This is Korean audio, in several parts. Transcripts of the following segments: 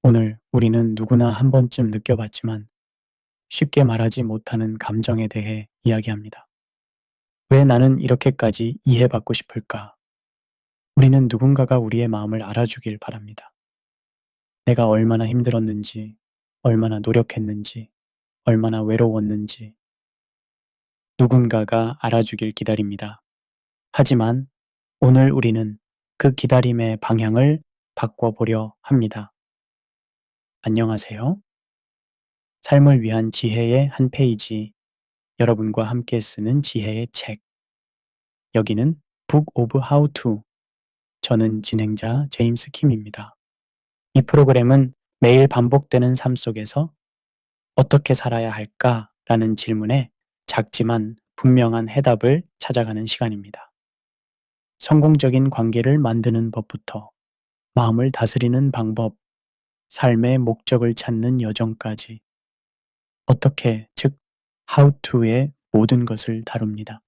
오늘 우리는 누구나 한 번쯤 느껴봤지만 쉽게 말하지 못하는 감정에 대해 이야기합니다. 왜 나는 이렇게까지 이해받고 싶을까? 우리는 누군가가 우리의 마음을 알아주길 바랍니다. 내가 얼마나 힘들었는지, 얼마나 노력했는지, 얼마나 외로웠는지 누군가가 알아주길 기다립니다. 하지만 오늘 우리는 그 기다림의 방향을 바꿔보려 합니다. 안녕하세요. 삶을 위한 지혜의 한 페이지, 여러분과 함께 쓰는 지혜의 책. 여기는 Book of How to. 저는 진행자 제임스 킴입니다. 이 프로그램은 매일 반복되는 삶 속에서 어떻게 살아야 할까라는 질문에 작지만 분명한 해답을 찾아가는 시간입니다. 성공적인 관계를 만드는 법부터 마음을 다스리는 방법, 삶의 목적을 찾는 여정까지 어떻게, 즉 How to의 모든 것을 다룹니다.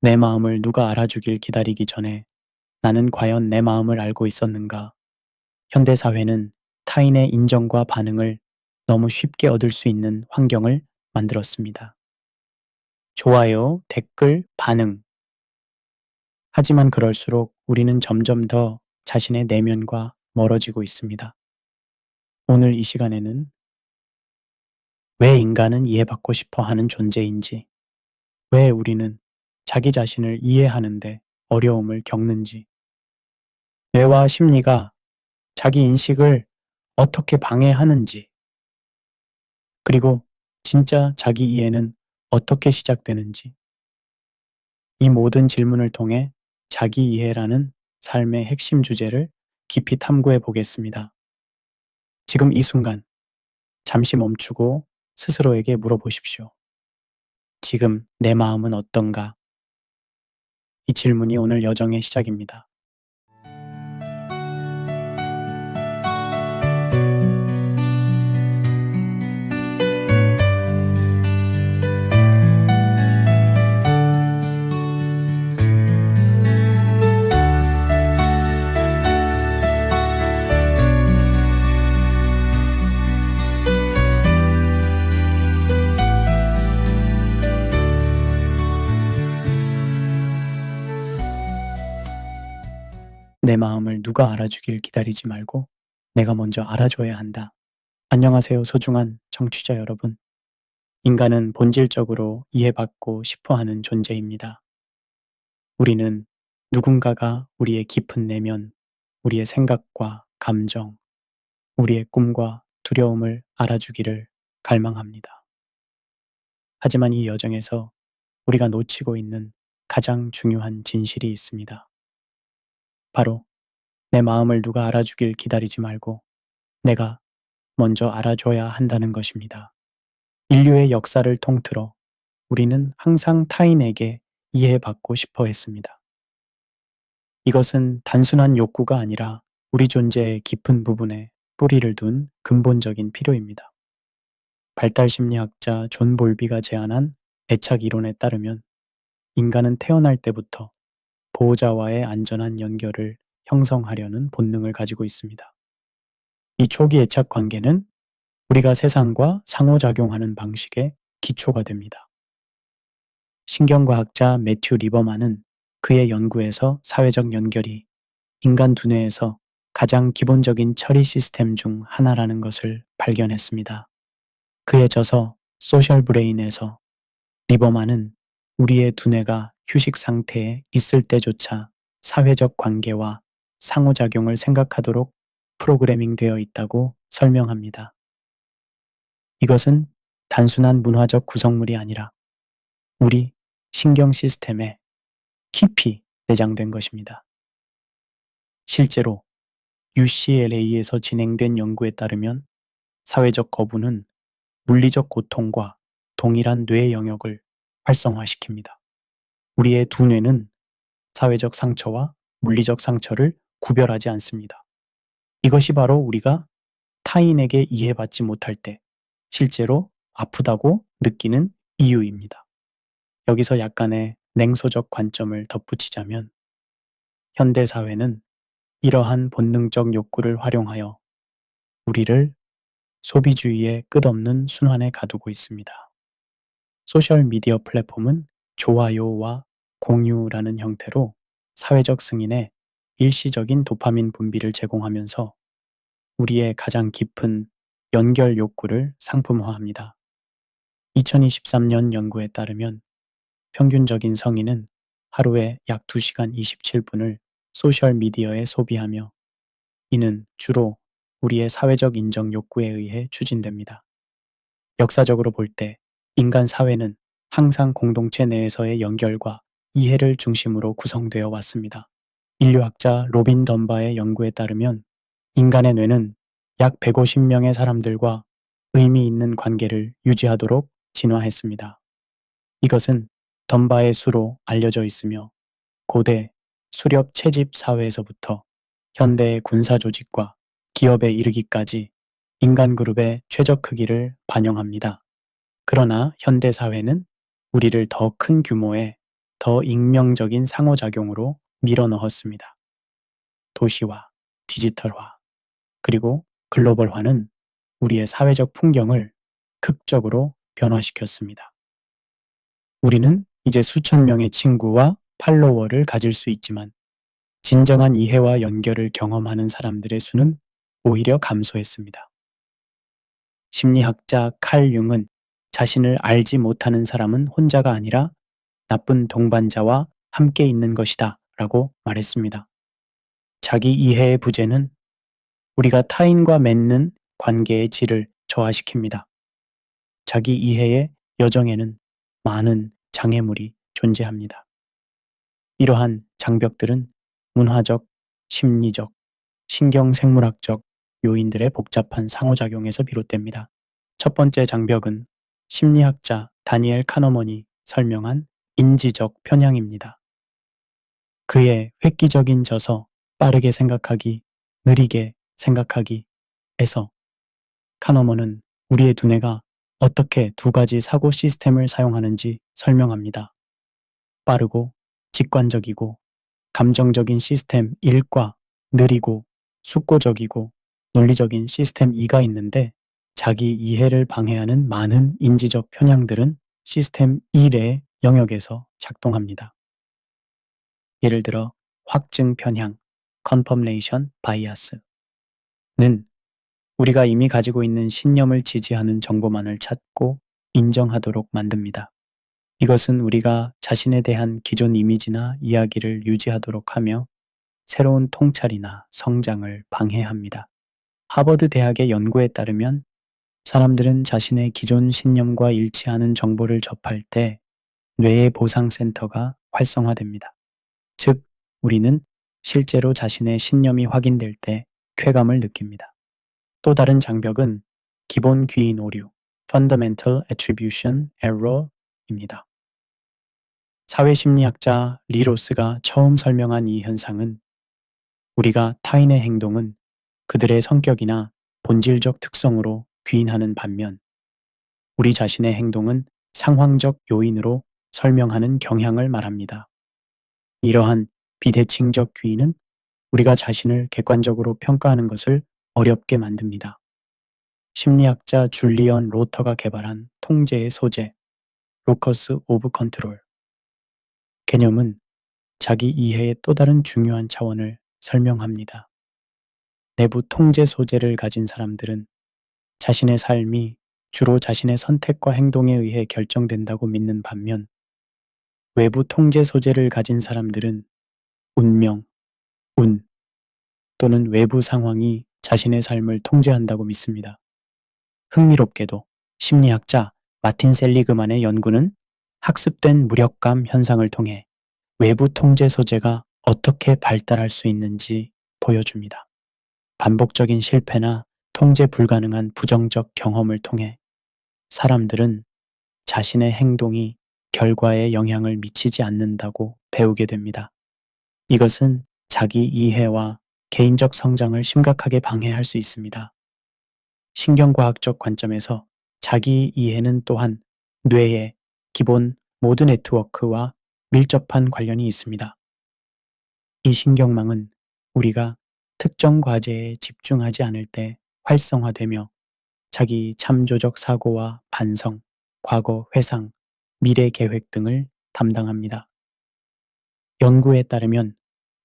내 마음을 누가 알아주길 기다리기 전에 나는 과연 내 마음을 알고 있었는가? 현대사회는 타인의 인정과 반응을 너무 쉽게 얻을 수 있는 환경을 만들었습니다. 좋아요, 댓글, 반응. 하지만 그럴수록 우리는 점점 더 자신의 내면과 멀어지고 있습니다. 오늘 이 시간에는 왜 인간은 이해받고 싶어 하는 존재인지, 왜 우리는 자기 자신을 이해하는데 어려움을 겪는지, 뇌와 심리가 자기 인식을 어떻게 방해하는지, 그리고 진짜 자기 이해는 어떻게 시작되는지, 이 모든 질문을 통해 자기 이해라는 삶의 핵심 주제를 깊이 탐구해 보겠습니다. 지금 이 순간 잠시 멈추고 스스로에게 물어보십시오. 지금 내 마음은 어떤가? 이 질문이 오늘 여정의 시작입니다. 내 마음을 누가 알아주길 기다리지 말고 내가 먼저 알아줘야 한다. 안녕하세요, 소중한 청취자 여러분. 인간은 본질적으로 이해받고 싶어 하는 존재입니다. 우리는 누군가가 우리의 깊은 내면, 우리의 생각과 감정, 우리의 꿈과 두려움을 알아주기를 갈망합니다. 하지만 이 여정에서 우리가 놓치고 있는 가장 중요한 진실이 있습니다. 바로 내 마음을 누가 알아주길 기다리지 말고 내가 먼저 알아줘야 한다는 것입니다. 인류의 역사를 통틀어 우리는 항상 타인에게 이해받고 싶어 했습니다. 이것은 단순한 욕구가 아니라 우리 존재의 깊은 부분에 뿌리를 둔 근본적인 필요입니다. 발달심리학자 존 볼비가 제안한 애착 이론에 따르면 인간은 태어날 때부터 보호자와의 안전한 연결을 형성하려는 본능을 가지고 있습니다. 이 초기 애착 관계는 우리가 세상과 상호작용하는 방식의 기초가 됩니다. 신경과학자 매튜 리버만은 그의 연구에서 사회적 연결이 인간 두뇌에서 가장 기본적인 처리 시스템 중 하나라는 것을 발견했습니다. 그의 저서 소셜 브레인에서 리버만은 우리의 두뇌가 휴식 상태에 있을 때조차 사회적 관계와 상호작용을 생각하도록 프로그래밍 되어 있다고 설명합니다. 이것은 단순한 문화적 구성물이 아니라 우리 신경 시스템에 깊이 내장된 것입니다. 실제로 UCLA에서 진행된 연구에 따르면 사회적 거부는 물리적 고통과 동일한 뇌 영역을 활성화시킵니다. 우리의 두뇌는 사회적 상처와 물리적 상처를 구별하지 않습니다. 이것이 바로 우리가 타인에게 이해받지 못할 때 실제로 아프다고 느끼는 이유입니다. 여기서 약간의 냉소적 관점을 덧붙이자면 현대사회는 이러한 본능적 욕구를 활용하여 우리를 소비주의의 끝없는 순환에 가두고 있습니다. 소셜미디어 플랫폼은 좋아요와 공유라는 형태로 사회적 승인에 일시적인 도파민 분비를 제공하면서 우리의 가장 깊은 연결 욕구를 상품화합니다. 2023년 연구에 따르면 평균적인 성인은 하루에 약 2시간 27분을 소셜미디어에 소비하며 이는 주로 우리의 사회적 인정 욕구에 의해 추진됩니다. 역사적으로 볼 때 인간 사회는 항상 공동체 내에서의 연결과 이해를 중심으로 구성되어 왔습니다. 인류학자 로빈 덤바의 연구에 따르면 인간의 뇌는 약 150명의 사람들과 의미 있는 관계를 유지하도록 진화했습니다. 이것은 덤바의 수로 알려져 있으며 고대 수렵 채집 사회에서부터 현대의 군사 조직과 기업에 이르기까지 인간 그룹의 최적 크기를 반영합니다. 그러나 현대 사회는 우리를 더 큰 규모의 더 익명적인 상호작용으로 밀어넣었습니다. 도시화, 디지털화, 그리고 글로벌화는 우리의 사회적 풍경을 극적으로 변화시켰습니다. 우리는 이제 수천 명의 친구와 팔로워를 가질 수 있지만 진정한 이해와 연결을 경험하는 사람들의 수는 오히려 감소했습니다. 심리학자 칼 융은 자신을 알지 못하는 사람은 혼자가 아니라 나쁜 동반자와 함께 있는 것이다 라고 말했습니다. 자기 이해의 부재는 우리가 타인과 맺는 관계의 질을 저하시킵니다. 자기 이해의 여정에는 많은 장애물이 존재합니다. 이러한 장벽들은 문화적, 심리적, 신경생물학적 요인들의 복잡한 상호작용에서 비롯됩니다. 첫 번째 장벽은 심리학자 다니엘 카너먼이 설명한 인지적 편향입니다. 그의 획기적인 저서 빠르게 생각하기, 느리게 생각하기에서 카너먼은 우리의 두뇌가 어떻게 두 가지 사고 시스템을 사용하는지 설명합니다. 빠르고 직관적이고 감정적인 시스템 1과 느리고 숙고적이고 논리적인 시스템 2가 있는데 자기 이해를 방해하는 많은 인지적 편향들은 시스템 1의 영역에서 작동합니다. 예를 들어 확증 편향, confirmation bias는 우리가 이미 가지고 있는 신념을 지지하는 정보만을 찾고 인정하도록 만듭니다. 이것은 우리가 자신에 대한 기존 이미지나 이야기를 유지하도록 하며 새로운 통찰이나 성장을 방해합니다. 하버드 대학의 연구에 따르면 사람들은 자신의 기존 신념과 일치하는 정보를 접할 때 뇌의 보상센터가 활성화됩니다. 즉, 우리는 실제로 자신의 신념이 확인될 때 쾌감을 느낍니다. 또 다른 장벽은 기본 귀인 오류, Fundamental Attribution Error입니다. 사회심리학자 리 로스가 처음 설명한 이 현상은 우리가 타인의 행동은 그들의 성격이나 본질적 특성으로 귀인하는 반면 우리 자신의 행동은 상황적 요인으로 설명하는 경향을 말합니다. 이러한 비대칭적 귀인은 우리가 자신을 객관적으로 평가하는 것을 어렵게 만듭니다. 심리학자 줄리언 로터가 개발한 통제의 소재, 로커스 오브 컨트롤 개념은 자기 이해의 또 다른 중요한 차원을 설명합니다. 내부 통제 소재를 가진 사람들은 자신의 삶이 주로 자신의 선택과 행동에 의해 결정된다고 믿는 반면 외부 통제 소재를 가진 사람들은 운명, 운 또는 외부 상황이 자신의 삶을 통제한다고 믿습니다. 흥미롭게도 심리학자 마틴 셀리그만의 연구는 학습된 무력감 현상을 통해 외부 통제 소재가 어떻게 발달할 수 있는지 보여줍니다. 반복적인 실패나 통제 불가능한 부정적 경험을 통해 사람들은 자신의 행동이 결과에 영향을 미치지 않는다고 배우게 됩니다. 이것은 자기 이해와 개인적 성장을 심각하게 방해할 수 있습니다. 신경과학적 관점에서 자기 이해는 또한 뇌의 기본 모드 네트워크와 밀접한 관련이 있습니다. 이 신경망은 우리가 특정 과제에 집중하지 않을 때 활성화되며 자기 참조적 사고와 반성, 과거 회상, 미래 계획 등을 담당합니다. 연구에 따르면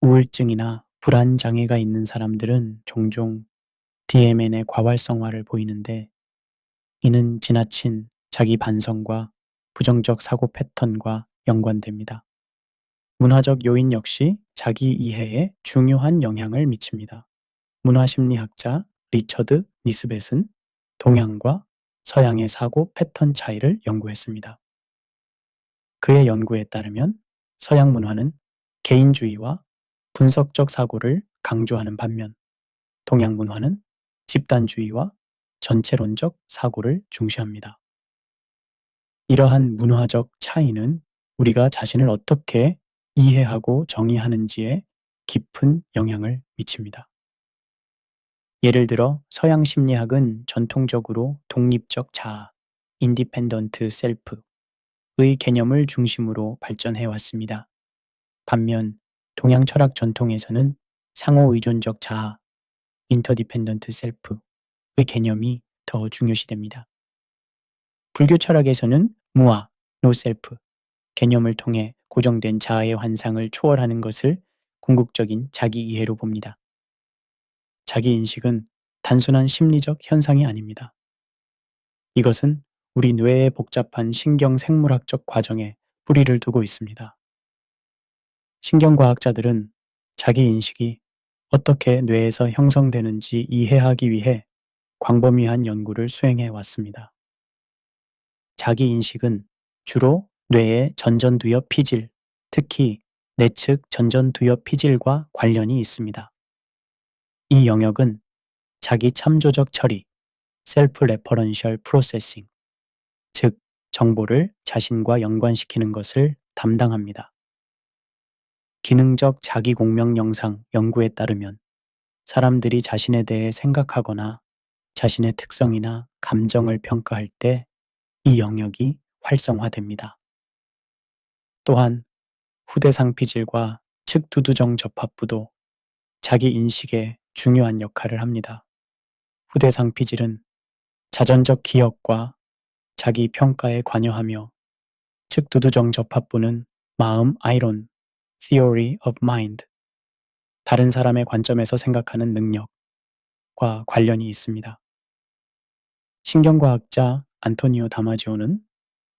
우울증이나 불안 장애가 있는 사람들은 종종 DMN의 과활성화를 보이는데, 이는 지나친 자기 반성과 부정적 사고 패턴과 연관됩니다. 문화적 요인 역시 자기 이해에 중요한 영향을 미칩니다. 문화심리학자 리처드 니스벳은 동양과 서양의 사고 패턴 차이를 연구했습니다. 그의 연구에 따르면 서양 문화는 개인주의와 분석적 사고를 강조하는 반면, 동양 문화는 집단주의와 전체론적 사고를 중시합니다. 이러한 문화적 차이는 우리가 자신을 어떻게 이해하고 정의하는지에 깊은 영향을 미칩니다. 예를 들어 서양 심리학은 전통적으로 독립적 자아, 인디펜던트 셀프의 개념을 중심으로 발전해 왔습니다. 반면 동양 철학 전통에서는 상호 의존적 자아, 인터디펜던트 셀프의 개념이 더 중요시됩니다. 불교 철학에서는 무아, 노셀프 개념을 통해 고정된 자아의 환상을 초월하는 것을 궁극적인 자기 이해로 봅니다. 자기 인식은 단순한 심리적 현상이 아닙니다. 이것은 우리 뇌의 복잡한 신경 생물학적 과정에 뿌리를 두고 있습니다. 신경과학자들은 자기 인식이 어떻게 뇌에서 형성되는지 이해하기 위해 광범위한 연구를 수행해 왔습니다. 자기 인식은 주로 뇌의 전전두엽 피질, 특히 내측 전전두엽 피질과 관련이 있습니다. 이 영역은 자기 참조적 처리, 셀프 레퍼런셜 프로세싱, 즉 정보를 자신과 연관시키는 것을 담당합니다. 기능적 자기 공명 영상 연구에 따르면 사람들이 자신에 대해 생각하거나 자신의 특성이나 감정을 평가할 때 이 영역이 활성화됩니다. 또한 후대상 피질과 측두두정 접합부도 자기 인식에 중요한 역할을 합니다. 후대상 피질은 자전적 기억과 자기 평가에 관여하며, 측두두정 접합부는 마음 아이론, theory of mind, 다른 사람의 관점에서 생각하는 능력과 관련이 있습니다. 신경과학자 안토니오 다마지오는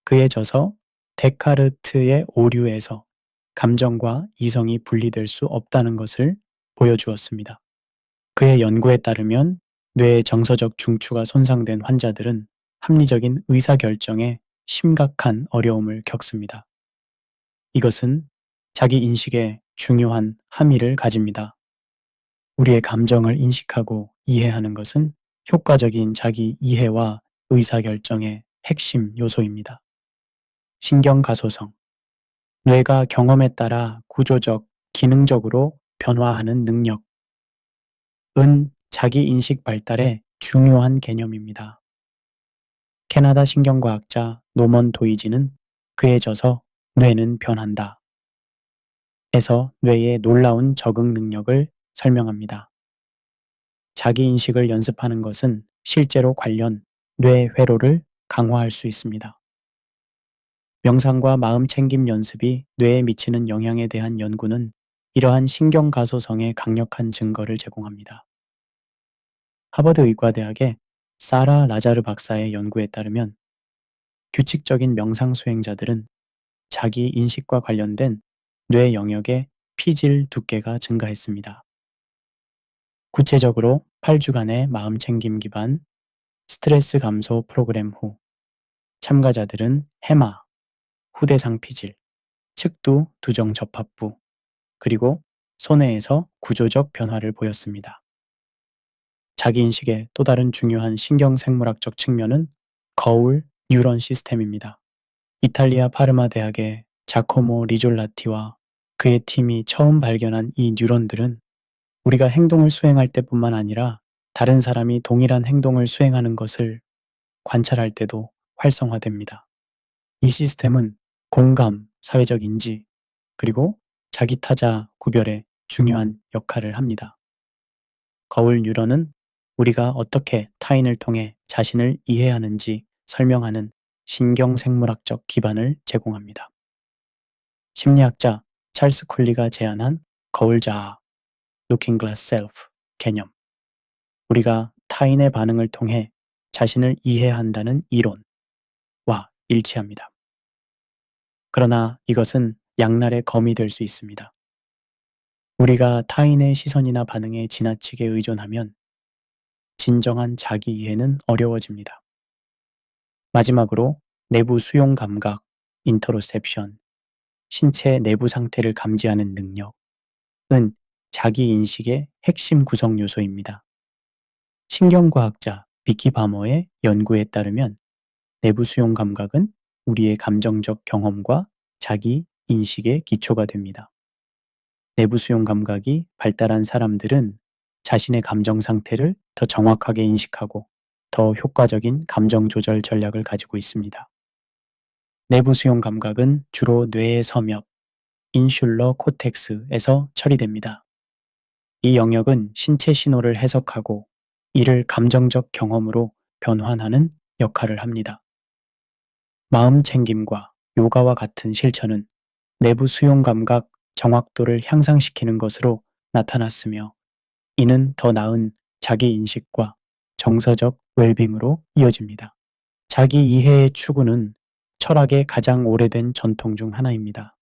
그의 저서 데카르트의 오류에서 감정과 이성이 분리될 수 없다는 것을 보여주었습니다. 그의 연구에 따르면 뇌의 정서적 중추가 손상된 환자들은 합리적인 의사결정에 심각한 어려움을 겪습니다. 이것은 자기 인식에 중요한 함의를 가집니다. 우리의 감정을 인식하고 이해하는 것은 효과적인 자기 이해와 의사결정의 핵심 요소입니다. 신경가소성, 뇌가 경험에 따라 구조적, 기능적으로 변화하는 능력은 자기 인식 발달의 중요한 개념입니다. 캐나다 신경과학자 노먼 도이지는 그의 저서 뇌는 변한다 에서 뇌의 놀라운 적응 능력을 설명합니다. 자기 인식을 연습하는 것은 실제로 관련 뇌 회로를 강화할 수 있습니다. 명상과 마음 챙김 연습이 뇌에 미치는 영향에 대한 연구는 이러한 신경가소성의 강력한 증거를 제공합니다. 하버드 의과대학의 사라 라자르 박사의 연구에 따르면 규칙적인 명상 수행자들은 자기 인식과 관련된 뇌 영역의 피질 두께가 증가했습니다. 구체적으로 8주간의 마음 챙김 기반 스트레스 감소 프로그램 후 참가자들은 해마, 후대상 피질, 측두 두정 접합부, 그리고 손해에서 구조적 변화를 보였습니다. 자기인식의 또 다른 중요한 신경생물학적 측면은 거울 뉴런 시스템입니다. 이탈리아 파르마 대학의 자코모 리졸라티와 그의 팀이 처음 발견한 이 뉴런들은 우리가 행동을 수행할 때뿐만 아니라 다른 사람이 동일한 행동을 수행하는 것을 관찰할 때도 활성화됩니다. 이 시스템은 공감, 사회적 인지, 그리고 자기 타자 구별에 중요한 역할을 합니다. 거울 뉴런은 우리가 어떻게 타인을 통해 자신을 이해하는지 설명하는 신경생물학적 기반을 제공합니다. 심리학자 찰스 콜리가 제안한 거울 자아, Looking Glass Self 개념. 우리가 타인의 반응을 통해 자신을 이해한다는 이론과 일치합니다. 그러나 이것은 양날의 검이 될 수 있습니다. 우리가 타인의 시선이나 반응에 지나치게 의존하면 진정한 자기 이해는 어려워집니다. 마지막으로 내부 수용 감각, 인터로셉션, 신체 내부 상태를 감지하는 능력은 자기 인식의 핵심 구성 요소입니다. 신경과학자 비키 바머의 연구에 따르면 내부 수용 감각은 우리의 감정적 경험과 자기 인식의 기초가 됩니다. 내부 수용 감각이 발달한 사람들은 자신의 감정 상태를 더 정확하게 인식하고 더 효과적인 감정 조절 전략을 가지고 있습니다. 내부 수용 감각은 주로 뇌의 섬엽, 인슐러 코텍스에서 처리됩니다. 이 영역은 신체 신호를 해석하고 이를 감정적 경험으로 변환하는 역할을 합니다. 마음 챙김과 요가와 같은 실천은 내부 수용 감각 정확도를 향상시키는 것으로 나타났으며 이는 더 나은 자기 인식과 정서적 웰빙으로 이어집니다. 자기 이해의 추구는 철학의 가장 오래된 전통 중 하나입니다.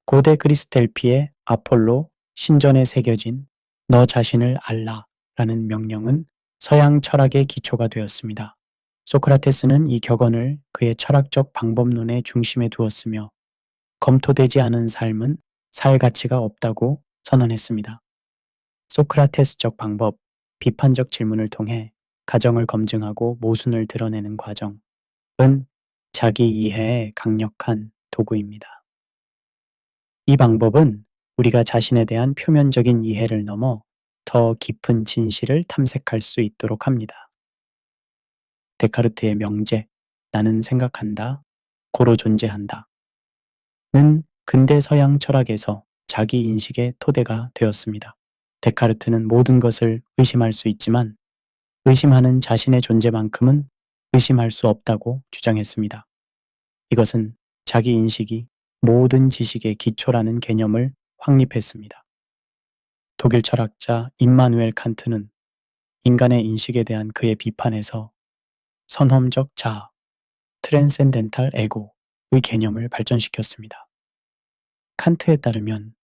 고대 그리스 델피의 아폴로 신전에 새겨진 너 자신을 알라라는 명령은 서양 철학의 기초가 되었습니다. 소크라테스는 이 격언을 그의 철학적 방법론의 중심에 두었으며 검토되지 않은 삶은 살 가치가 없다고 선언했습니다. 소크라테스적 방법, 비판적 질문을 통해 가정을 검증하고 모순을 드러내는 과정은 자기 이해의 강력한 도구입니다. 이 방법은 우리가 자신에 대한 표면적인 이해를 넘어 더 깊은 진실을 탐색할 수 있도록 합니다. 데카르트의 명제, 나는 생각한다, 고로 존재한다 는 근대 서양 철학에서 자기 인식의 토대가 되었습니다. 데카르트는 모든 것을 의심할 수 있지만 의심하는 자신의 존재만큼은 의심할 수 없다고 주장했습니다. 이것은 자기 인식이 모든 지식의 기초라는 개념을 확립했습니다. 독일 철학자 임마누엘 칸트는 인간의 인식에 대한 그의 비판에서 선험적 자아, 트랜센덴탈 에고의 개념을 발전시켰습니다. 칸트에 따르면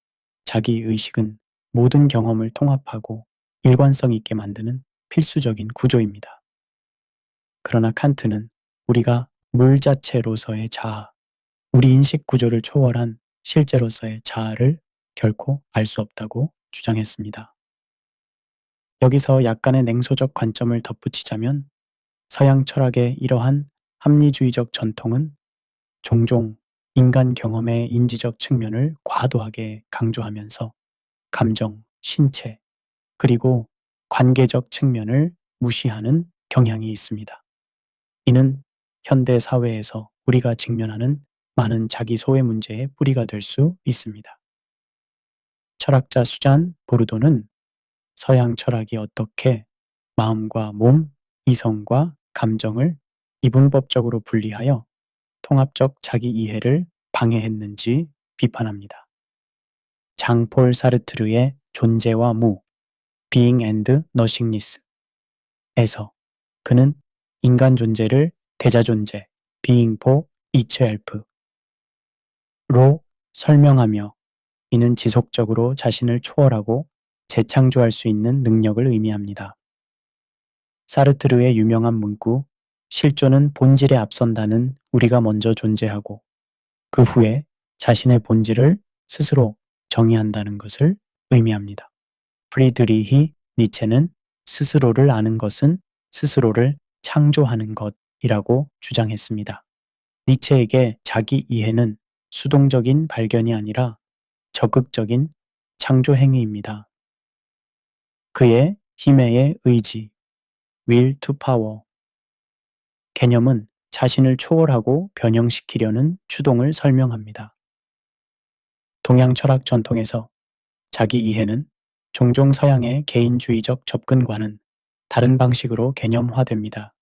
자기 의식은 모든 경험을 통합하고 일관성 있게 만드는 필수적인 구조입니다. 그러나 칸트는 우리가 물 자체로서의 자아, 우리 인식 구조를 초월한 실제로서의 자아를 결코 알 수 없다고 주장했습니다. 여기서 약간의 냉소적 관점을 덧붙이자면 서양 철학의 이러한 합리주의적 전통은 종종 인간 경험의 인지적 측면을 과도하게 강조하면서 감정, 신체, 그리고 관계적 측면을 무시하는 경향이 있습니다. 이는 현대 사회에서 우리가 직면하는 많은 자기 소외 문제의 뿌리가 될 수 있습니다. 철학자 수잔 보르도는 서양 철학이 어떻게 마음과 몸, 이성과 감정을 이분법적으로 분리하여 통합적 자기 이해를 방해했는지 비판합니다. 장폴 사르트르의 존재와 무, Being and Nothingness에서 그는 인간 존재를 대자존재, Being for itself로 설명하며 이는 지속적으로 자신을 초월하고 재창조할 수 있는 능력을 의미합니다. 사르트르의 유명한 문구 실존은 본질에 앞선다는 우리가 먼저 존재하고 그 후에 자신의 본질을 스스로 정의한다는 것을 의미합니다. 프리드리히 니체는 스스로를 아는 것은 스스로를 창조하는 것이라고 주장했습니다. 니체에게 자기 이해는 수동적인 발견이 아니라 적극적인 창조 행위입니다. 그의 힘의 의지, will to power 개념은 자신을 초월하고 변형시키려는 추동을 설명합니다. 동양 철학 전통에서 자기 이해는 종종 서양의 개인주의적 접근과는 다른 방식으로 개념화됩니다.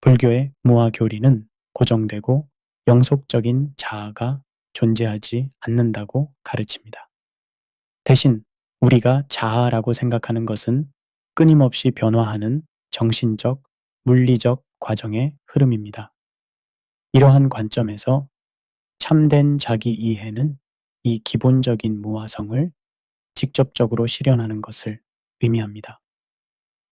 불교의 무아교리는 고정되고 영속적인 자아가 존재하지 않는다고 가르칩니다. 대신 우리가 자아라고 생각하는 것은 끊임없이 변화하는 정신적, 물리적 과정의 흐름입니다. 이러한 관점에서 참된 자기 이해는 이 기본적인 무아성을 직접적으로 실현하는 것을 의미합니다.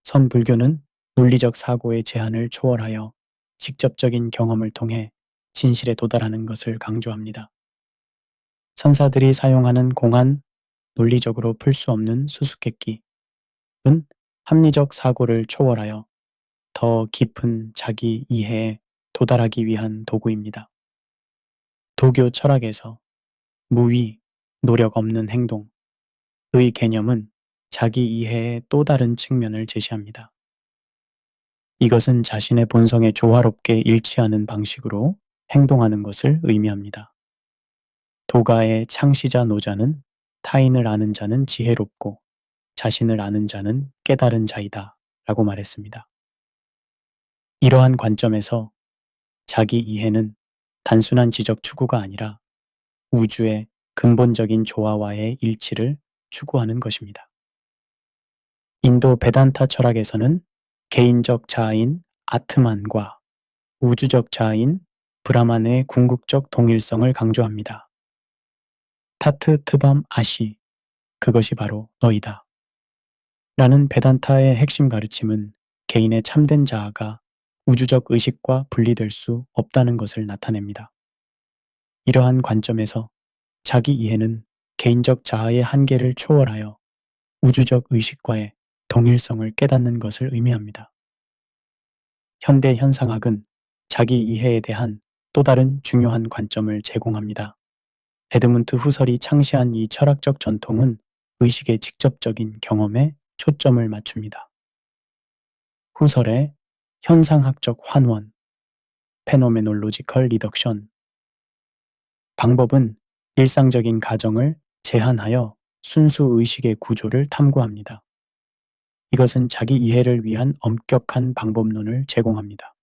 선불교는 논리적 사고의 제한을 초월하여 직접적인 경험을 통해 진실에 도달하는 것을 강조합니다. 선사들이 사용하는 공안, 논리적으로 풀 수 없는 수수께끼, 은 합리적 사고를 초월하여 더 깊은 자기 이해에 도달하기 위한 도구입니다. 도교 철학에서 무위, 노력 없는 행동의 개념은 자기 이해의 또 다른 측면을 제시합니다. 이것은 자신의 본성에 조화롭게 일치하는 방식으로 행동하는 것을 의미합니다. 도가의 창시자 노자는 타인을 아는 자는 지혜롭고 자신을 아는 자는 깨달은 자이다 라고 말했습니다. 이러한 관점에서 자기 이해는 단순한 지적 추구가 아니라 우주의 근본적인 조화와의 일치를 추구하는 것입니다. 인도 베단타 철학에서는 개인적 자아인 아트만과 우주적 자아인 브라만의 궁극적 동일성을 강조합니다. 타트 트밤 아시, 그것이 바로 너이다. 라는 베단타의 핵심 가르침은 개인의 참된 자아가 우주적 의식과 분리될 수 없다는 것을 나타냅니다. 이러한 관점에서 자기 이해는 개인적 자아의 한계를 초월하여 우주적 의식과의 동일성을 깨닫는 것을 의미합니다. 현대 현상학은 자기 이해에 대한 또 다른 중요한 관점을 제공합니다. 에드문트 후설이 창시한 이 철학적 전통은 의식의 직접적인 경험에 초점을 맞춥니다. 후설의 현상학적 환원, 페노메놀로지컬 리덕션, 방법은 일상적인 가정을 제한하여 순수 의식의 구조를 탐구합니다. 이것은 자기 이해를 위한 엄격한 방법론을 제공합니다.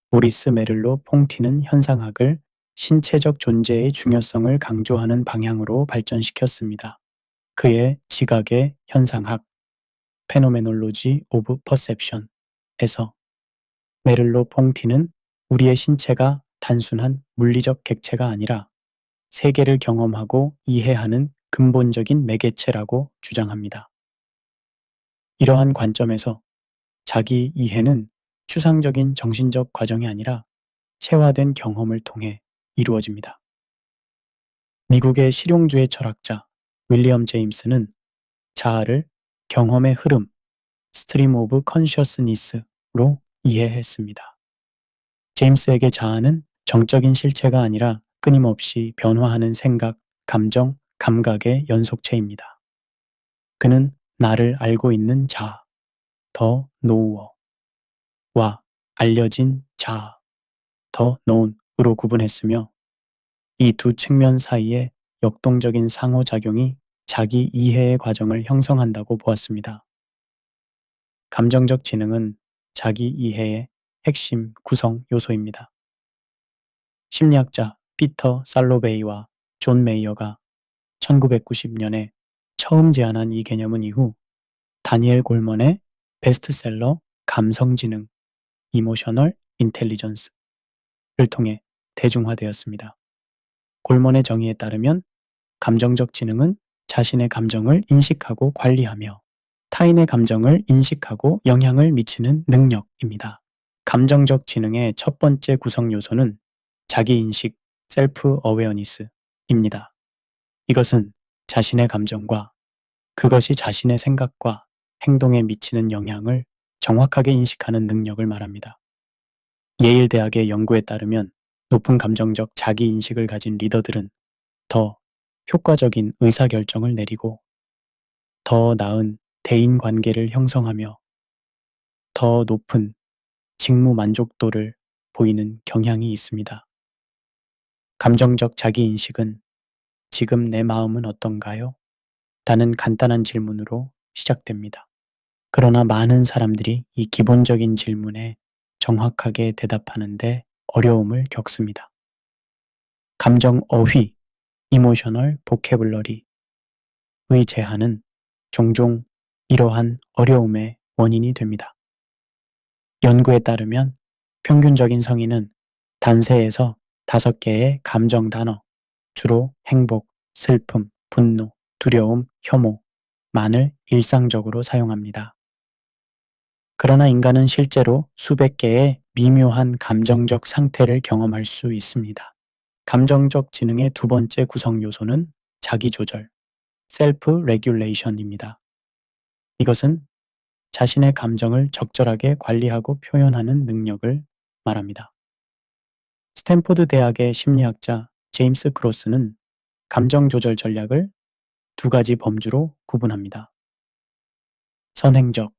모리스 메를로 퐁티는 현상학을 신체적 존재의 중요성을 강조하는 방향으로 발전시켰습니다. 그의 지각의 현상학, 페노메놀로지 오브 퍼셉션에서 메를로 퐁티는 우리의 신체가 단순한 물리적 객체가 아니라 세계를 경험하고 이해하는 근본적인 매개체라고 주장합니다. 이러한 관점에서 자기 이해는 추상적인 정신적 과정이 아니라 체화된 경험을 통해 이루어집니다. 미국의 실용주의 철학자 윌리엄 제임스는 자아를 경험의 흐름, 스트림 오브 컨셔스니스로 이해했습니다. 제임스에게 자아는 정적인 실체가 아니라 끊임없이 변화하는 생각, 감정, 감각의 연속체입니다. 그는 나를 알고 있는 자아, 더 노우어와 알려진 자아, 더 known으로 구분했으며 이 두 측면 사이의 역동적인 상호작용이 자기 이해의 과정을 형성한다고 보았습니다. 감정적 지능은 자기 이해의 핵심 구성 요소입니다. 심리학자 피터 살로베이와 존 메이어가 1990년에 처음 제안한 이 개념은 이후 다니엘 골먼의 베스트셀러 감성지능, 이모셔널 인텔리전스를 통해 대중화되었습니다. 골먼의 정의에 따르면 감정적 지능은 자신의 감정을 인식하고 관리하며 타인의 감정을 인식하고 영향을 미치는 능력입니다. 감정적 지능의 첫 번째 구성 요소는 자기인식, 셀프 어웨어니스입니다. 이것은 자신의 감정과 그것이 자신의 생각과 행동에 미치는 영향을 정확하게 인식하는 능력을 말합니다. 예일 대학의 연구에 따르면 높은 감정적 자기인식을 가진 리더들은 더 효과적인 의사결정을 내리고 더 나은 대인관계를 형성하며 더 높은 직무 만족도를 보이는 경향이 있습니다. 감정적 자기인식은 지금 내 마음은 어떤가요? 라는 간단한 질문으로 시작됩니다. 그러나 많은 사람들이 이 기본적인 질문에 정확하게 대답하는데 어려움을 겪습니다. 감정 어휘, 이모셔널 보캐블러리의 제한은 종종 이러한 어려움의 원인이 됩니다. 연구에 따르면 평균적인 성인은 단세에서 5개의 감정 단어, 주로 행복, 슬픔, 분노, 두려움, 혐오만을 일상적으로 사용합니다. 그러나 인간은 실제로 수백 개의 미묘한 감정적 상태를 경험할 수 있습니다. 감정적 지능의 두 번째 구성 요소는 자기조절, 셀프 레귤레이션입니다. 이것은 자신의 감정을 적절하게 관리하고 표현하는 능력을 말합니다. 스탠포드 대학의 심리학자 제임스 크로스는 감정 조절 전략을 2가지 범주로 구분합니다. 선행적,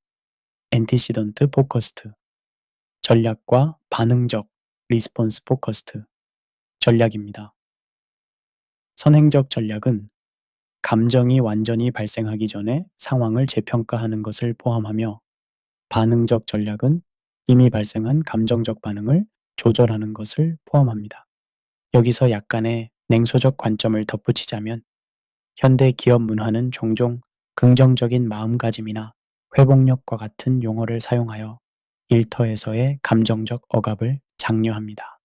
엔티시던트 포커스트, 전략과 반응적, 리스폰스 포커스트, 전략입니다. 선행적 전략은 감정이 완전히 발생하기 전에 상황을 재평가하는 것을 포함하며, 반응적 전략은 이미 발생한 감정적 반응을 조절하는 것을 포함합니다. 여기서 약간의 냉소적 관점을 덧붙이자면, 현대 기업 문화는 종종 긍정적인 마음가짐이나 회복력과 같은 용어를 사용하여 일터에서의 감정적 억압을 장려합니다.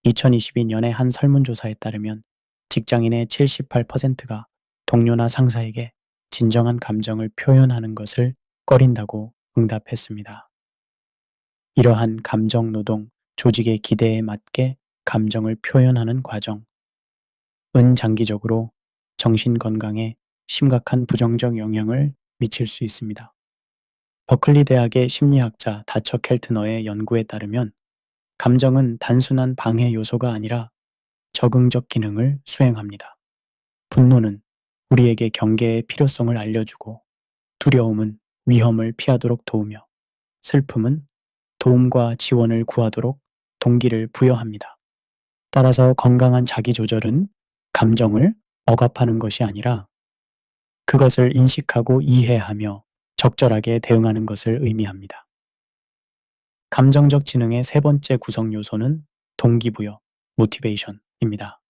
2022년의 한 설문조사에 따르면 직장인의 78%가 동료나 상사에게 진정한 감정을 표현하는 것을 꺼린다고 응답했습니다. 이러한 감정 노동, 조직의 기대에 맞게 감정을 표현하는 과정은 장기적으로 정신 건강에 심각한 부정적 영향을 미칠 수 있습니다. 버클리 대학의 심리학자 다처 켈트너의 연구에 따르면 감정은 단순한 방해 요소가 아니라 적응적 기능을 수행합니다. 분노는 우리에게 경계의 필요성을 알려주고, 두려움은 위험을 피하도록 도우며, 슬픔은 도움과 지원을 구하도록 동기를 부여합니다. 따라서 건강한 자기조절은 감정을 억압하는 것이 아니라 그것을 인식하고 이해하며 적절하게 대응하는 것을 의미합니다. 감정적 지능의 3번째 구성 요소는 동기부여, 모티베이션입니다.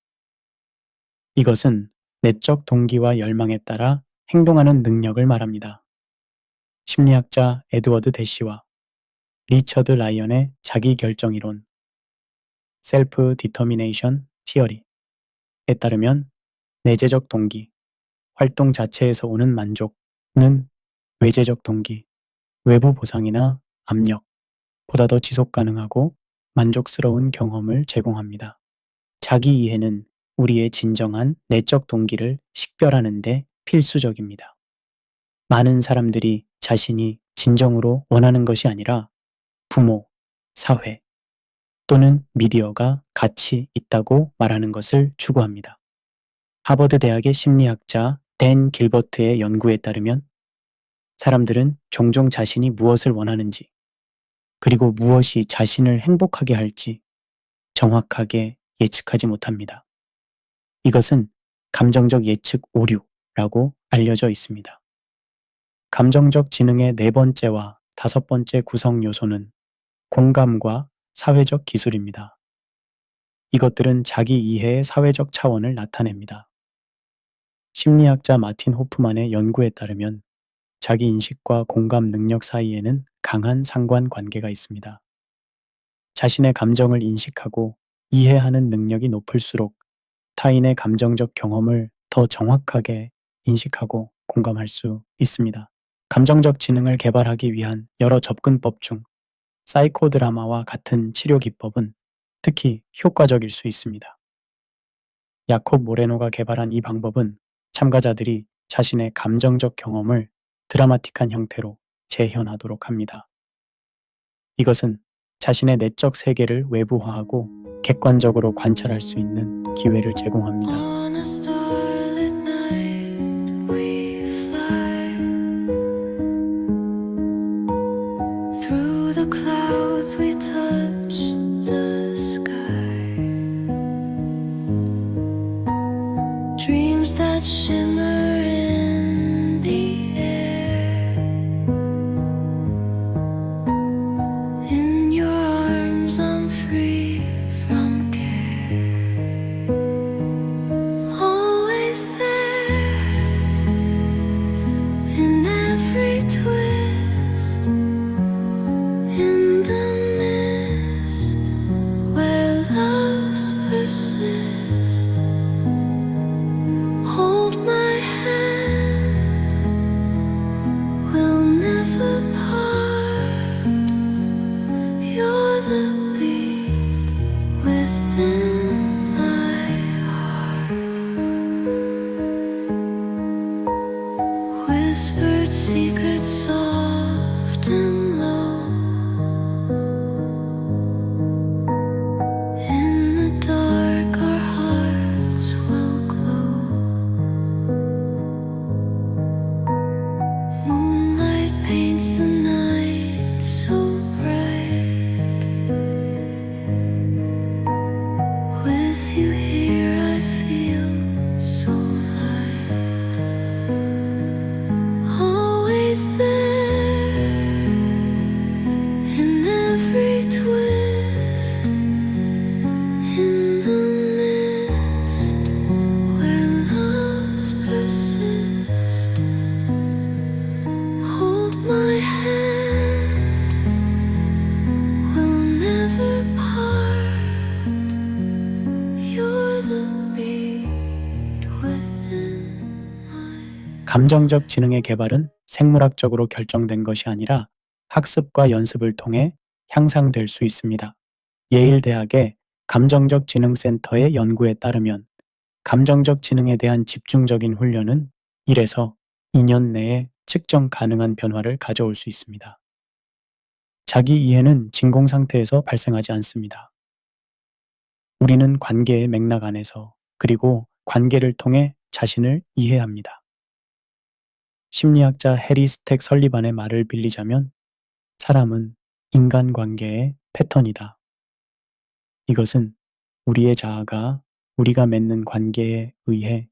이것은 내적 동기와 열망에 따라 행동하는 능력을 말합니다. 심리학자 에드워드 대시와 리처드 라이언의 자기결정이론, 셀프 디터미네이션 티어리에 따르면 내재적 동기, 활동 자체에서 오는 만족은 외재적 동기, 외부 보상이나 압력, 보다 더 지속 가능하고 만족스러운 경험을 제공합니다. 자기 이해는 우리의 진정한 내적 동기를 식별하는 데 필수적입니다. 많은 사람들이 자신이 진정으로 원하는 것이 아니라 부모, 사회 또는 미디어가 가치 있다고 말하는 것을 추구합니다. 하버드 대학의 심리학자 댄 길버트의 연구에 따르면 사람들은 종종 자신이 무엇을 원하는지, 그리고 무엇이 자신을 행복하게 할지 정확하게 예측하지 못합니다. 이것은 감정적 예측 오류라고 알려져 있습니다. 감정적 지능의 4번째와 5번째 구성 요소는 공감과 사회적 기술입니다. 이것들은 자기 이해의 사회적 차원을 나타냅니다. 심리학자 마틴 호프만의 연구에 따르면 자기 인식과 공감 능력 사이에는 강한 상관관계가 있습니다. 자신의 감정을 인식하고 이해하는 능력이 높을수록 타인의 감정적 경험을 더 정확하게 인식하고 공감할 수 있습니다. 감정적 지능을 개발하기 위한 여러 접근법 중 사이코드라마와 같은 치료 기법은 특히 효과적일 수 있습니다. 야콥 모레노가 개발한 이 방법은 참가자들이 자신의 감정적 경험을 드라마틱한 형태로 재현하도록 합니다. 이것은 자신의 내적 세계를 외부화하고 객관적으로 관찰할 수 있는 기회를 제공합니다. On a starlit night, we fly through the clouds. We touch the sky. Dreams that shimmer in the air. whispered secrets soft and low. In the dark, our hearts will glow. Moonlight paints the night so bright. With you here, I feel so light. Always there in every twist, in the mist where loves persist. Hold my hand, we'll never part. You're the beat within my 감정적 지능의 개발은 생물학적으로 결정된 것이 아니라 학습과 연습을 통해 향상될 수 있습니다. 예일대학의 감정적 지능센터의 연구에 따르면 감정적 지능에 대한 집중적인 훈련은 1에서 2년 내에 측정 가능한 변화를 가져올 수 있습니다. 자기 이해는 진공 상태에서 발생하지 않습니다. 우리는 관계의 맥락 안에서 그리고 관계를 통해 자신을 이해합니다. 심리학자 해리 스택 설리반의 말을 빌리자면 사람은 인간관계의 패턴이다. 이것은 우리의 자아가 우리가 맺는 관계에 의해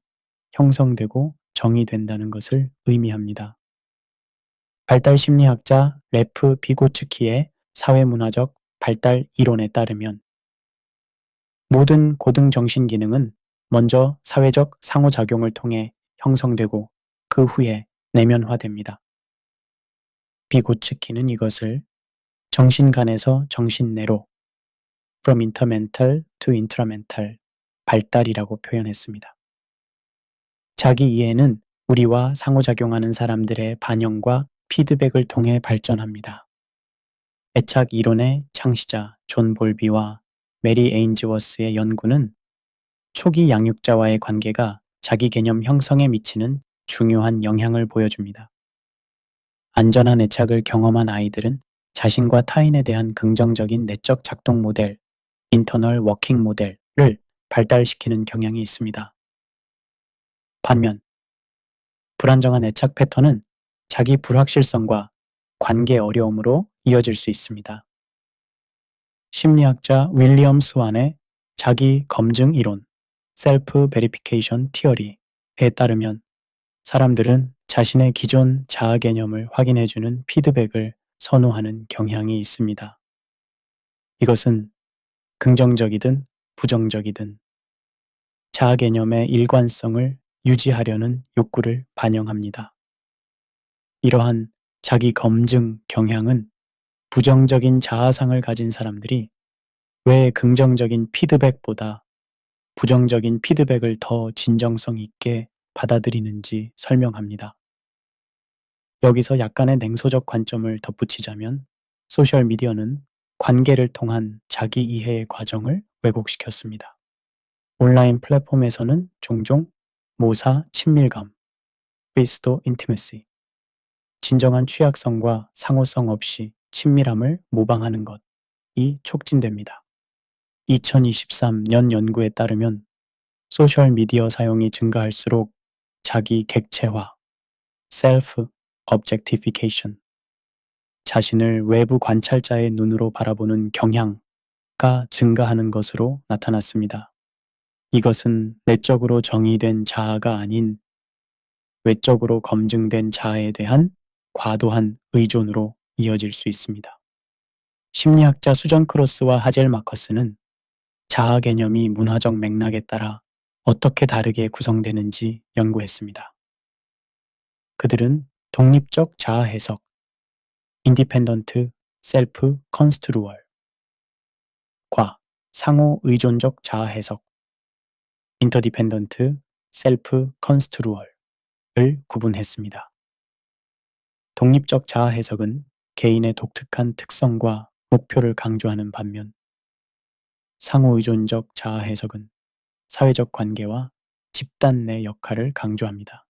형성되고 정의된다는 것을 의미합니다. 발달 심리학자 레프 비고츠키의 사회문화적 발달 이론에 따르면 모든 고등 정신 기능은 먼저 사회적 상호작용을 통해 형성되고 그 후에 내면화됩니다. 비고츠키는 이것을 정신 간에서 정신 내로 from intermental to intramental 발달이라고 표현했습니다. 자기 이해는 우리와 상호작용하는 사람들의 반영과 피드백을 통해 발전합니다. 애착 이론의 창시자 존 볼비와 메리 에인즈워스의 연구는 초기 양육자와의 관계가 자기 개념 형성에 미치는 중요한 영향을 보여줍니다. 안전한 애착을 경험한 아이들은 자신과 타인에 대한 긍정적인 내적 작동 모델, 인터널 워킹 모델을 발달시키는 경향이 있습니다. 반면 불안정한 애착 패턴은 자기 불확실성과 관계 어려움으로 이어질 수 있습니다. 심리학자 윌리엄 스완의 자기 검증 이론, 셀프 베리피케이션 티어리에 따르면 사람들은 자신의 기존 자아 개념을 확인해주는 피드백을 선호하는 경향이 있습니다. 이것은 긍정적이든 부정적이든 자아 개념의 일관성을 유지하려는 욕구를 반영합니다. 이러한 자기 검증 경향은 부정적인 자아상을 가진 사람들이 왜 긍정적인 피드백보다 부정적인 피드백을 더 진정성 있게 받아들이는지 설명합니다. 여기서 약간의 냉소적 관점을 덧붙이자면 소셜미디어는 관계를 통한 자기 이해의 과정을 왜곡시켰습니다. 온라인 플랫폼에서는 종종 모사 친밀감, 비스도 인티메시, 진정한 취약성과 상호성 없이 친밀함을 모방하는 것이 촉진됩니다. 2023년 연구에 따르면 소셜미디어 사용이 증가할수록 자기 객체화, self objectification, 자신을 외부 관찰자의 눈으로 바라보는 경향가 증가하는 것으로 나타났습니다. 이것은 내적으로 정의된 자아가 아닌 외적으로 검증된 자아에 대한 과도한 의존으로 이어질 수 있습니다. 심리학자 수전 크로스와 하젤 마커스는 자아 개념이 문화적 맥락에 따라 어떻게 다르게 구성되는지 연구했습니다. 그들은 독립적 자아 해석, 인디펜던트 셀프 컨스트루얼과 상호 의존적 자아 해석, 인터디펜던트 셀프 컨스트루얼을 구분했습니다. 독립적 자아 해석은 개인의 독특한 특성과 목표를 강조하는 반면 상호 의존적 자아 해석은 사회적 관계와 집단 내 역할을 강조합니다.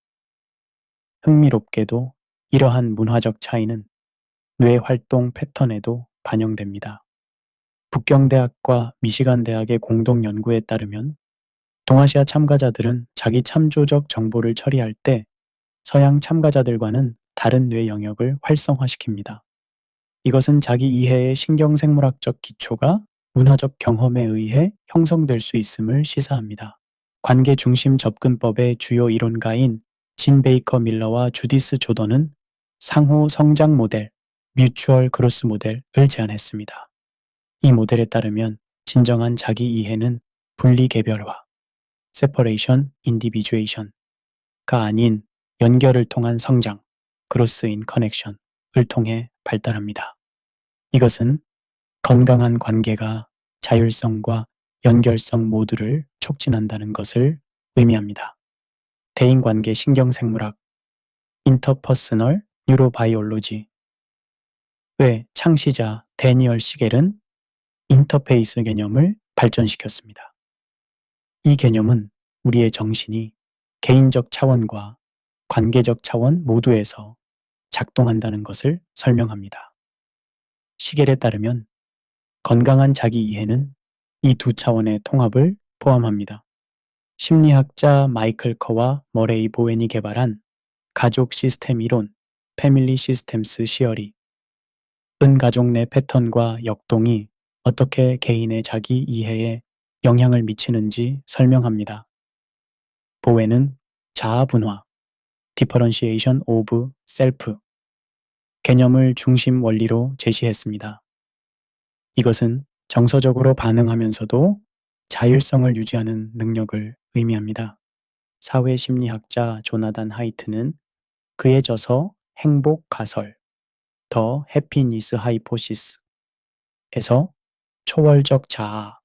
흥미롭게도 이러한 문화적 차이는 뇌 활동 패턴에도 반영됩니다. 북경대학과 미시간대학의 공동 연구에 따르면 동아시아 참가자들은 자기 참조적 정보를 처리할 때 서양 참가자들과는 다른 뇌 영역을 활성화시킵니다. 이것은 자기 이해의 신경생물학적 기초가 문화적 경험에 의해 형성될 수 있음을 시사합니다. 관계 중심 접근법의 주요 이론가인 진 베이커 밀러와 주디스 조던은 상호 성장 모델, 뮤추얼 그로스 모델을 제안했습니다. 이 모델에 따르면 진정한 자기 이해는 분리 개별화, separation individuation가 아닌 연결을 통한 성장, growth in connection을 통해 발달합니다. 이것은 건강한 관계가 자율성과 연결성 모두를 촉진한다는 것을 의미합니다. 대인관계 신경생물학, 인터퍼스널 뉴로바이올로지의 창시자 데니얼 시겔은 인터페이스 개념을 발전시켰습니다. 이 개념은 우리의 정신이 개인적 차원과 관계적 차원 모두에서 작동한다는 것을 설명합니다. 시겔에 따르면 건강한 자기 이해는 이 두 차원의 통합을 포함합니다. 심리학자 마이클 커와 머레이 보웬이 개발한 가족 시스템 이론, 패밀리 시스템스 시어리, 가족 내 패턴과 역동이 어떻게 개인의 자기 이해에 영향을 미치는지 설명합니다. 보웬은 자아 분화, differentiation of self 개념을 중심 원리로 제시했습니다. 이것은 정서적으로 반응하면서도 자율성을 유지하는 능력을 의미합니다. 사회심리학자 조나단 하이트는 그의 저서 행복 가설, 더 해피니스 하이포시스에서 초월적 자아,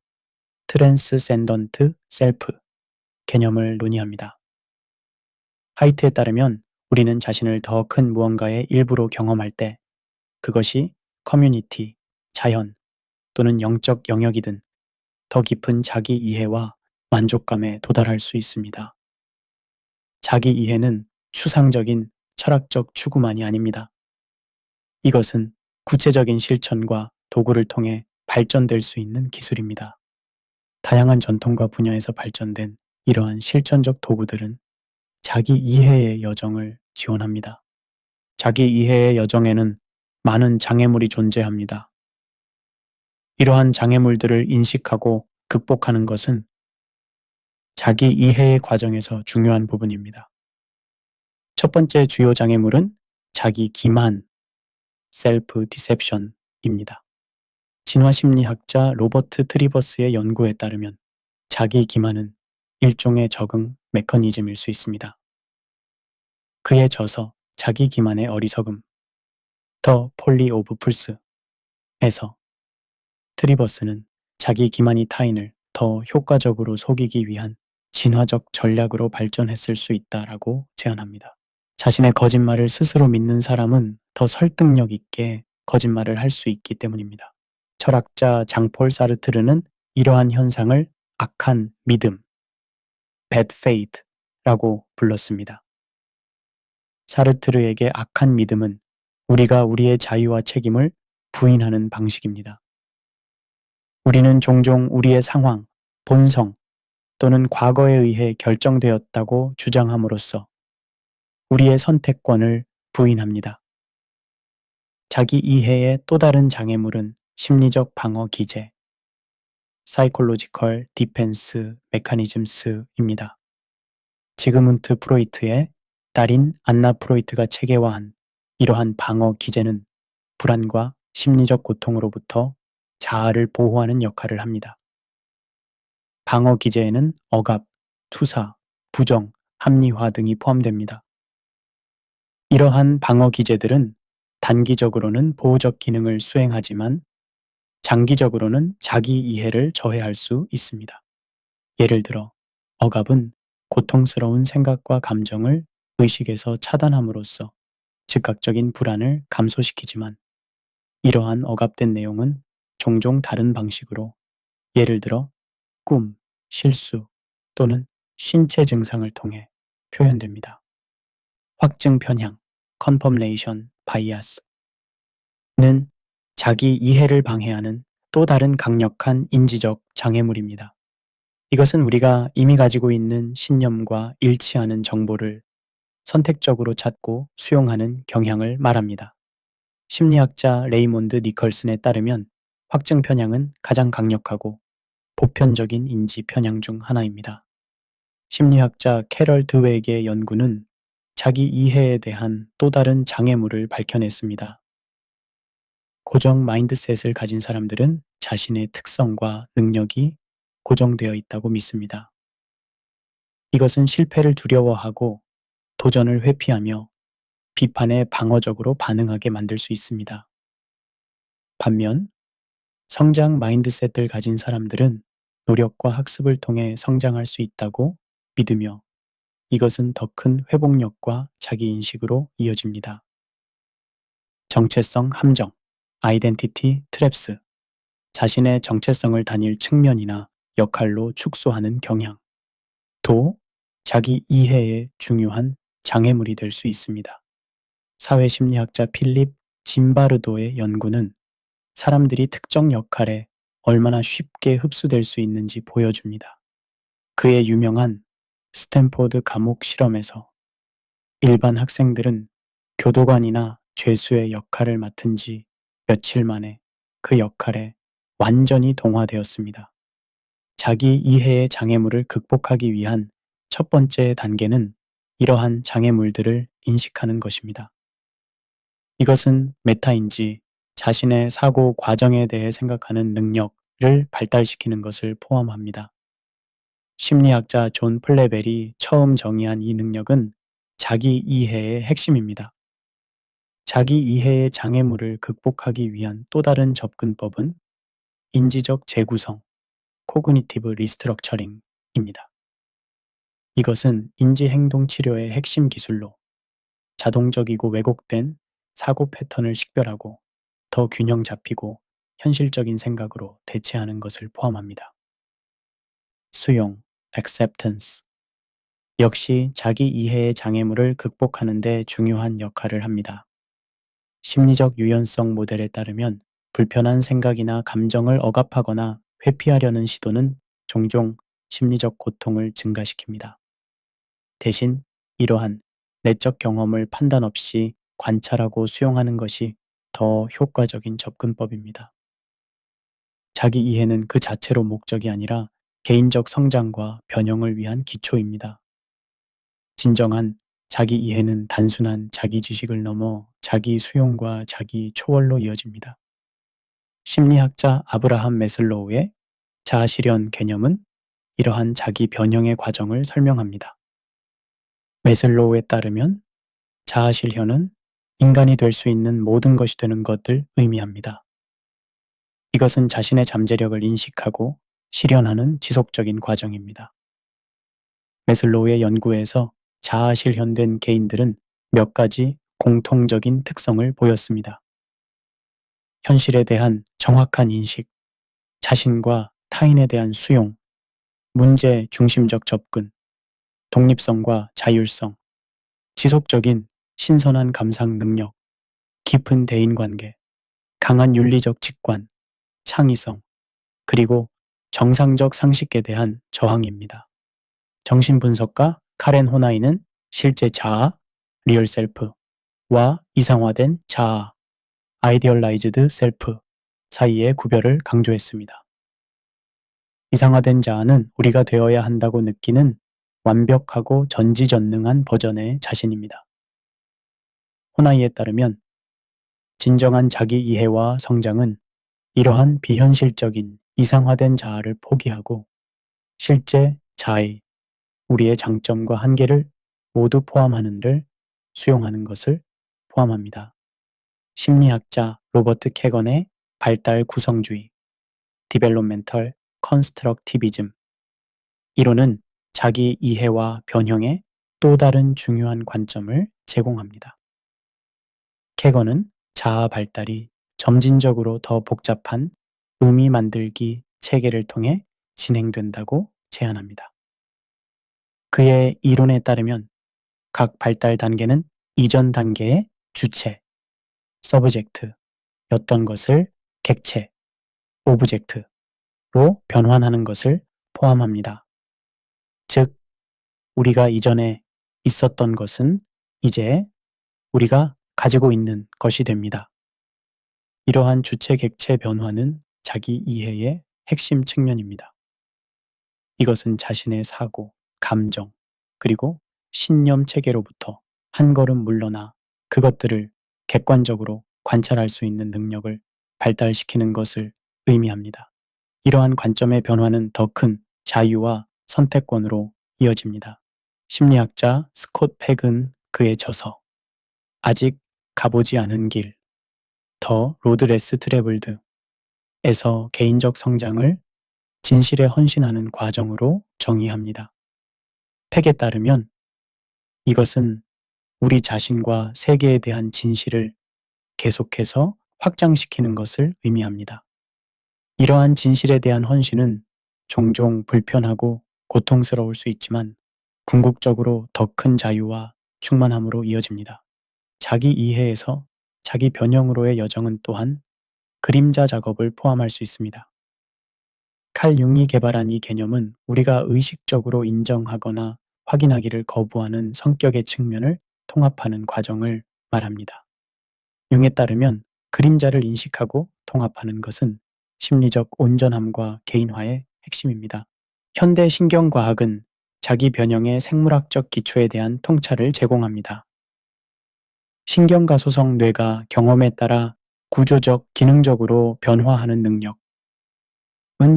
트랜스센던트 셀프 개념을 논의합니다. 하이트에 따르면 우리는 자신을 더 큰 무언가의 일부로 경험할 때 그것이 커뮤니티, 자연 또는 영적 영역이든 더 깊은 자기 이해와 만족감에 도달할 수 있습니다. 자기 이해는 추상적인 철학적 추구만이 아닙니다. 이것은 구체적인 실천과 도구를 통해 발전될 수 있는 기술입니다. 다양한 전통과 분야에서 발전된 이러한 실천적 도구들은 자기 이해의 여정을 지원합니다. 자기 이해의 여정에는 많은 장애물이 존재합니다. 이러한 장애물들을 인식하고 극복하는 것은 자기 이해의 과정에서 중요한 부분입니다. 첫 번째 주요 장애물은 자기 기만, 셀프 디셉션입니다. 진화심리학자 로버트 트리버스의 연구에 따르면 자기 기만은 일종의 적응 메커니즘일 수 있습니다. 그의 저서 자기 기만의 어리석음, 더 폴리 오브 풀스에서 트리버스는 자기 기만이 타인을 더 효과적으로 속이기 위한 진화적 전략으로 발전했을 수 있다라고 제안합니다. 자신의 거짓말을 스스로 믿는 사람은 더 설득력 있게 거짓말을 할 수 있기 때문입니다. 철학자 장폴 사르트르는 이러한 현상을 악한 믿음, bad faith라고 불렀습니다. 사르트르에게 악한 믿음은 우리가 우리의 자유와 책임을 부인하는 방식입니다. 우리는 종종 우리의 상황, 본성 또는 과거에 의해 결정되었다고 주장함으로써 우리의 선택권을 부인합니다. 자기 이해의 또 다른 장애물은 심리적 방어 기제, Psychological Defense Mechanisms입니다. 지그문트 프로이트의 딸인 안나 프로이트가 체계화한 이러한 방어 기제는 불안과 심리적 고통으로부터 자아를 보호하는 역할을 합니다. 방어 기제에는 억압, 투사, 부정, 합리화 등이 포함됩니다. 이러한 방어 기제들은 단기적으로는 보호적 기능을 수행하지만 장기적으로는 자기 이해를 저해할 수 있습니다. 예를 들어 억압은 고통스러운 생각과 감정을 의식에서 차단함으로써 즉각적인 불안을 감소시키지만 이러한 억압된 내용은 종종 다른 방식으로 예를 들어 꿈, 실수 또는 신체 증상을 통해 표현됩니다. 확증 편향, confirmation bias는 자기 이해를 방해하는 또 다른 강력한 인지적 장애물입니다. 이것은 우리가 이미 가지고 있는 신념과 일치하는 정보를 선택적으로 찾고 수용하는 경향을 말합니다. 심리학자 레이몬드 니컬슨에 따르면 확증 편향은 가장 강력하고 보편적인 인지 편향 중 하나입니다. 심리학자 캐럴 드웨기의 연구는 자기 이해에 대한 또 다른 장애물을 밝혀냈습니다. 고정 마인드셋을 가진 사람들은 자신의 특성과 능력이 고정되어 있다고 믿습니다. 이것은 실패를 두려워하고 도전을 회피하며 비판에 방어적으로 반응하게 만들 수 있습니다. 반면 성장 마인드셋을 가진 사람들은 노력과 학습을 통해 성장할 수 있다고 믿으며 이것은 더 큰 회복력과 자기인식으로 이어집니다. 정체성 함정, 아이덴티티 트랩스, 자신의 정체성을 다닐 측면이나 역할로 축소하는 경향, 도 자기 이해에 중요한 장애물이 될 수 있습니다. 사회심리학자 필립 짐바르도의 연구는 사람들이 특정 역할에 얼마나 쉽게 흡수될 수 있는지 보여줍니다. 그의 유명한 스탠포드 감옥 실험에서 일반 학생들은 교도관이나 죄수의 역할을 맡은 지 며칠 만에 그 역할에 완전히 동화되었습니다. 자기 이해의 장애물을 극복하기 위한 첫 번째 단계는 이러한 장애물들을 인식하는 것입니다. 이것은 메타인지, 자신의 사고 과정에 대해 생각하는 능력을 발달시키는 것을 포함합니다. 심리학자 존 플레벨이 처음 정의한 이 능력은 자기 이해의 핵심입니다. 자기 이해의 장애물을 극복하기 위한 또 다른 접근법은 인지적 재구성, 코그니티브 리스트럭처링입니다. 이것은 인지행동 치료의 핵심 기술로 자동적이고 왜곡된 사고 패턴을 식별하고 더 균형 잡히고 현실적인 생각으로 대체하는 것을 포함합니다. 수용, acceptance 역시 자기 이해의 장애물을 극복하는 데 중요한 역할을 합니다. 심리적 유연성 모델에 따르면 불편한 생각이나 감정을 억압하거나 회피하려는 시도는 종종 심리적 고통을 증가시킵니다. 대신 이러한 내적 경험을 판단 없이 관찰하고 수용하는 것이 더 효과적인 접근법입니다. 자기 이해는 그 자체로 목적이 아니라 개인적 성장과 변형을 위한 기초입니다. 진정한 자기 이해는 단순한 자기 지식을 넘어 자기 수용과 자기 초월로 이어집니다. 심리학자 아브라함 매슬로우의 자아실현 개념은 이러한 자기 변형의 과정을 설명합니다. 매슬로우에 따르면 자아실현은 인간이 될 수 있는 모든 것이 되는 것을 의미합니다. 이것은 자신의 잠재력을 인식하고 실현하는 지속적인 과정입니다. 매슬로우의 연구에서 자아실현된 개인들은 몇 가지 공통적인 특성을 보였습니다. 현실에 대한 정확한 인식, 자신과 타인에 대한 수용, 문제 중심적 접근, 독립성과 자율성, 지속적인 신선한 감상 능력, 깊은 대인관계, 강한 윤리적 직관, 창의성, 그리고 정상적 상식에 대한 저항입니다. 정신분석가 카렌 호나이는 실제 자아, 리얼 셀프와 이상화된 자아, 아이디얼라이즈드 셀프 사이의 구별을 강조했습니다. 이상화된 자아는 우리가 되어야 한다고 느끼는 완벽하고 전지전능한 버전의 자신입니다. 호나이에 따르면 진정한 자기 이해와 성장은 이러한 비현실적인 이상화된 자아를 포기하고 실제 자의, 우리의 장점과 한계를 모두 포함하는를 수용하는 것을 포함합니다. 심리학자 로버트 캐건의 발달 구성주의, 디벨롭멘털 컨스트럭티비즘 이론은 자기 이해와 변형의 또 다른 중요한 관점을 제공합니다. 캐건은 자아 발달이 점진적으로 더 복잡한 의미 만들기 체계를 통해 진행된다고 제안합니다. 그의 이론에 따르면 각 발달 단계는 이전 단계의 주체, 서브젝트였던 것을 객체, 오브젝트로 변환하는 것을 포함합니다. 즉, 우리가 이전에 있었던 것은 이제 우리가 가지고 있는 것이 됩니다. 이러한 주체 객체 변화는 자기 이해의 핵심 측면입니다. 이것은 자신의 사고, 감정, 그리고 신념 체계로부터 한 걸음 물러나 그것들을 객관적으로 관찰할 수 있는 능력을 발달시키는 것을 의미합니다. 이러한 관점의 변화는 더 큰 자유와 선택권으로 이어집니다. 심리학자 스콧 팩은 그의 저서 아직 가보지 않은 길, 더 로드 레스 트래블드에서 개인적 성장을 진실에 헌신하는 과정으로 정의합니다. 팩에 따르면 이것은 우리 자신과 세계에 대한 진실을 계속해서 확장시키는 것을 의미합니다. 이러한 진실에 대한 헌신은 종종 불편하고 고통스러울 수 있지만 궁극적으로 더 큰 자유와 충만함으로 이어집니다. 자기 이해에서 자기 변형으로의 여정은 또한 그림자 작업을 포함할 수 있습니다. 칼 융이 개발한 이 개념은 우리가 의식적으로 인정하거나 확인하기를 거부하는 성격의 측면을 통합하는 과정을 말합니다. 융에 따르면 그림자를 인식하고 통합하는 것은 심리적 온전함과 개인화의 핵심입니다. 현대 신경과학은 자기 변형의 생물학적 기초에 대한 통찰을 제공합니다. 신경가소성 뇌가 경험에 따라 구조적, 기능적으로 변화하는 능력은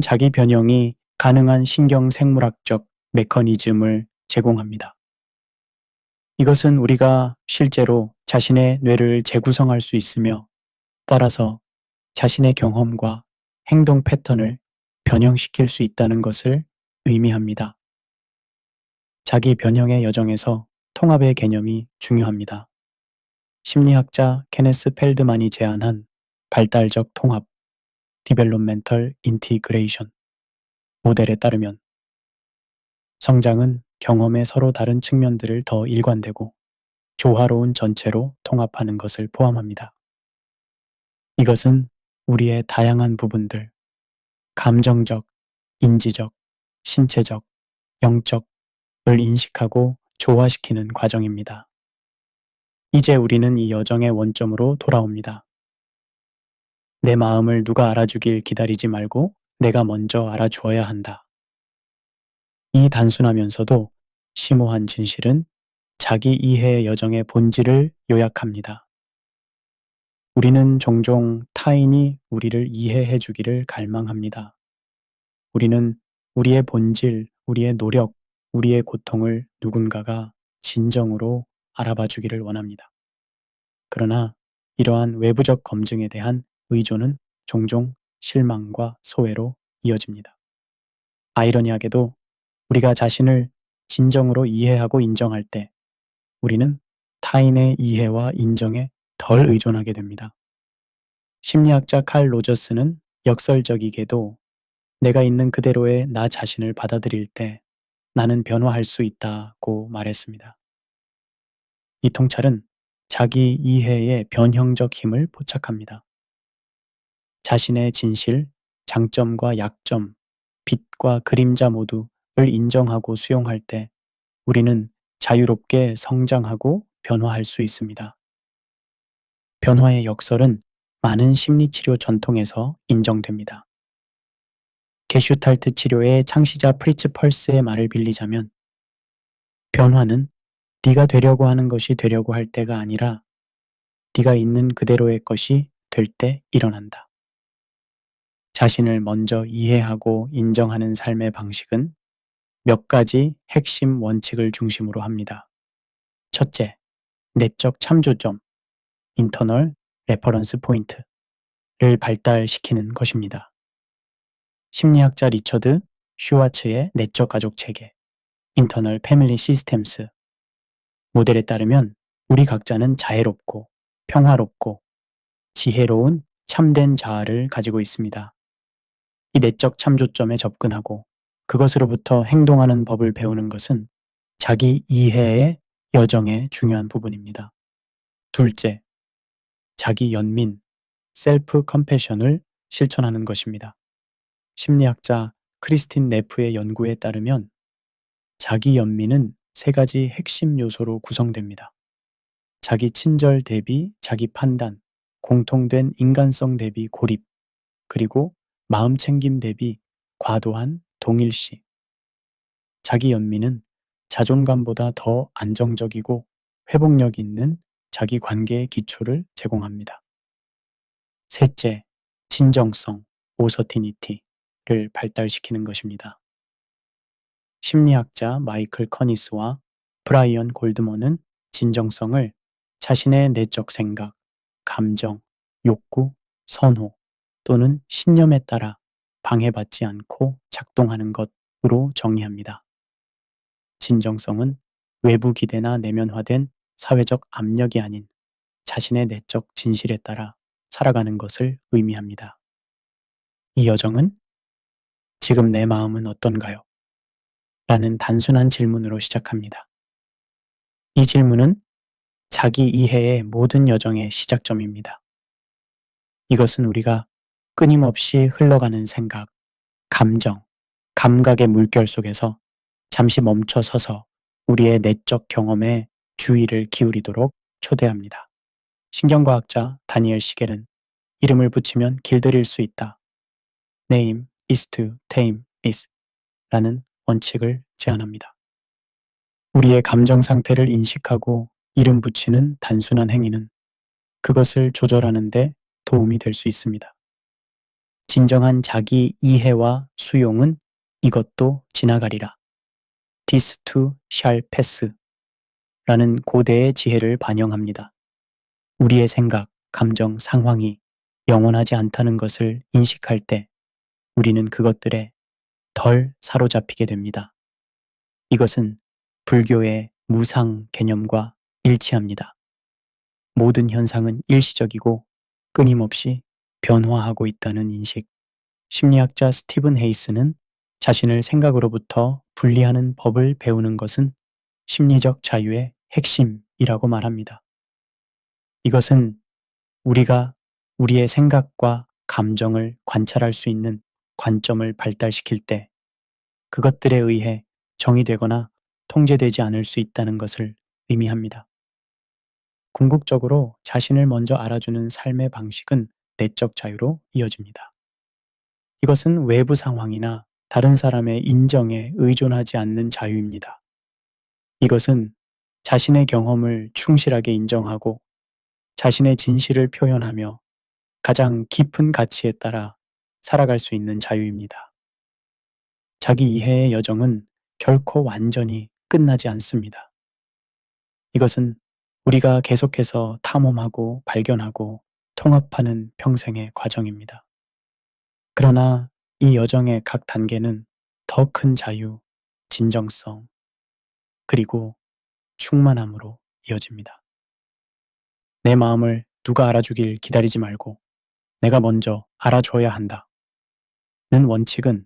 자기 변형이 가능한 신경생물학적 메커니즘을 제공합니다. 이것은 우리가 실제로 자신의 뇌를 재구성할 수 있으며 따라서 자신의 경험과 행동 패턴을 변형시킬 수 있다는 것을 의미합니다. 자기 변형의 여정에서 통합의 개념이 중요합니다. 심리학자 케네스 펠드만이 제안한 발달적 통합, Developmental Integration 모델에 따르면 성장은 경험의 서로 다른 측면들을 더 일관되고 조화로운 전체로 통합하는 것을 포함합니다. 이것은 우리의 다양한 부분들, 감정적, 인지적, 신체적, 영적을 인식하고 조화시키는 과정입니다. 이제 우리는 이 여정의 원점으로 돌아옵니다. 내 마음을 누가 알아주길 기다리지 말고 내가 먼저 알아주어야 한다. 이 단순하면서도 심오한 진실은 자기 이해의 여정의 본질을 요약합니다. 우리는 종종 타인이 우리를 이해해 주기를 갈망합니다. 우리는 우리의 본질, 우리의 노력, 우리의 고통을 누군가가 진정으로 알아봐 주기를 원합니다. 그러나 이러한 외부적 검증에 대한 의존은 종종 실망과 소외로 이어집니다. 아이러니하게도 우리가 자신을 진정으로 이해하고 인정할 때 우리는 타인의 이해와 인정에 덜 의존하게 됩니다. 심리학자 칼 로저스는 역설적이게도 내가 있는 그대로의 나 자신을 받아들일 때 나는 변화할 수 있다고 말했습니다. 이 통찰은 자기 이해의 변형적 힘을 포착합니다. 자신의 진실, 장점과 약점, 빛과 그림자 모두를 인정하고 수용할 때 우리는 자유롭게 성장하고 변화할 수 있습니다. 변화의 역설은 많은 심리치료 전통에서 인정됩니다. 게슈탈트 치료의 창시자 프리츠 펄스의 말을 빌리자면 변화는 네가 되려고 하는 것이 되려고 할 때가 아니라 네가 있는 그대로의 것이 될 때 일어난다. 자신을 먼저 이해하고 인정하는 삶의 방식은 몇 가지 핵심 원칙을 중심으로 합니다. 첫째, 내적 참조점, internal reference point를 발달시키는 것입니다. 심리학자 리처드 슈와츠의 내적 가족 체계, internal family systems 모델에 따르면 우리 각자는 자애롭고 평화롭고 지혜로운 참된 자아를 가지고 있습니다. 이 내적 참조점에 접근하고 그것으로부터 행동하는 법을 배우는 것은 자기 이해의 여정의 중요한 부분입니다. 둘째, 자기 연민, 셀프 컴패션을 실천하는 것입니다. 심리학자 크리스틴 네프의 연구에 따르면 자기 연민은 세 가지 핵심 요소로 구성됩니다. 자기 친절 대비 자기 판단, 공통된 인간성 대비 고립, 그리고 마음 챙김 대비 과도한 동일시. 자기 연민은 자존감보다 더 안정적이고 회복력 있는 자기 관계의 기초를 제공합니다. 셋째, 진정성, 오서티니티를 발달시키는 것입니다. 심리학자 마이클 커니스와 브라이언 골드먼은 진정성을 자신의 내적 생각, 감정, 욕구, 선호 또는 신념에 따라 방해받지 않고 작동하는 것으로 정의합니다. 진정성은 외부 기대나 내면화된 사회적 압력이 아닌 자신의 내적 진실에 따라 살아가는 것을 의미합니다. 이 여정은 지금 내 마음은 어떤가요? 라는 단순한 질문으로 시작합니다. 이 질문은 자기 이해의 모든 여정의 시작점입니다. 이것은 우리가 끊임없이 흘러가는 생각, 감정, 감각의 물결 속에서 잠시 멈춰 서서 우리의 내적 경험에 주의를 기울이도록 초대합니다. 신경과학자 다니엘 시겔은 이름을 붙이면 길들일 수 있다. Name is to tame is 라는 원칙을 제안합니다. 우리의 감정 상태를 인식하고 이름 붙이는 단순한 행위는 그것을 조절하는 데 도움이 될 수 있습니다. 진정한 자기 이해와 수용은 이것도 지나가리라. This too shall pass 라는 고대의 지혜를 반영합니다. 우리의 생각, 감정, 상황이 영원하지 않다는 것을 인식할 때 우리는 그것들에 덜 사로잡히게 됩니다. 이것은 불교의 무상 개념과 일치합니다. 모든 현상은 일시적이고 끊임없이 변화하고 있다는 인식. 심리학자 스티븐 헤이스는 자신을 생각으로부터 분리하는 법을 배우는 것은 심리적 자유의 핵심이라고 말합니다. 이것은 우리가 우리의 생각과 감정을 관찰할 수 있는 관점을 발달시킬 때 그것들에 의해 정의되거나 통제되지 않을 수 있다는 것을 의미합니다. 궁극적으로 자신을 먼저 알아주는 삶의 방식은 내적 자유로 이어집니다. 이것은 외부 상황이나 다른 사람의 인정에 의존하지 않는 자유입니다. 이것은 자신의 경험을 충실하게 인정하고 자신의 진실을 표현하며 가장 깊은 가치에 따라 살아갈 수 있는 자유입니다. 자기 이해의 여정은 결코 완전히 끝나지 않습니다. 이것은 우리가 계속해서 탐험하고 발견하고 통합하는 평생의 과정입니다. 그러나 이 여정의 각 단계는 더 큰 자유, 진정성, 그리고 충만함으로 이어집니다. 내 마음을 누가 알아주길 기다리지 말고 내가 먼저 알아줘야 한다. 는 원칙은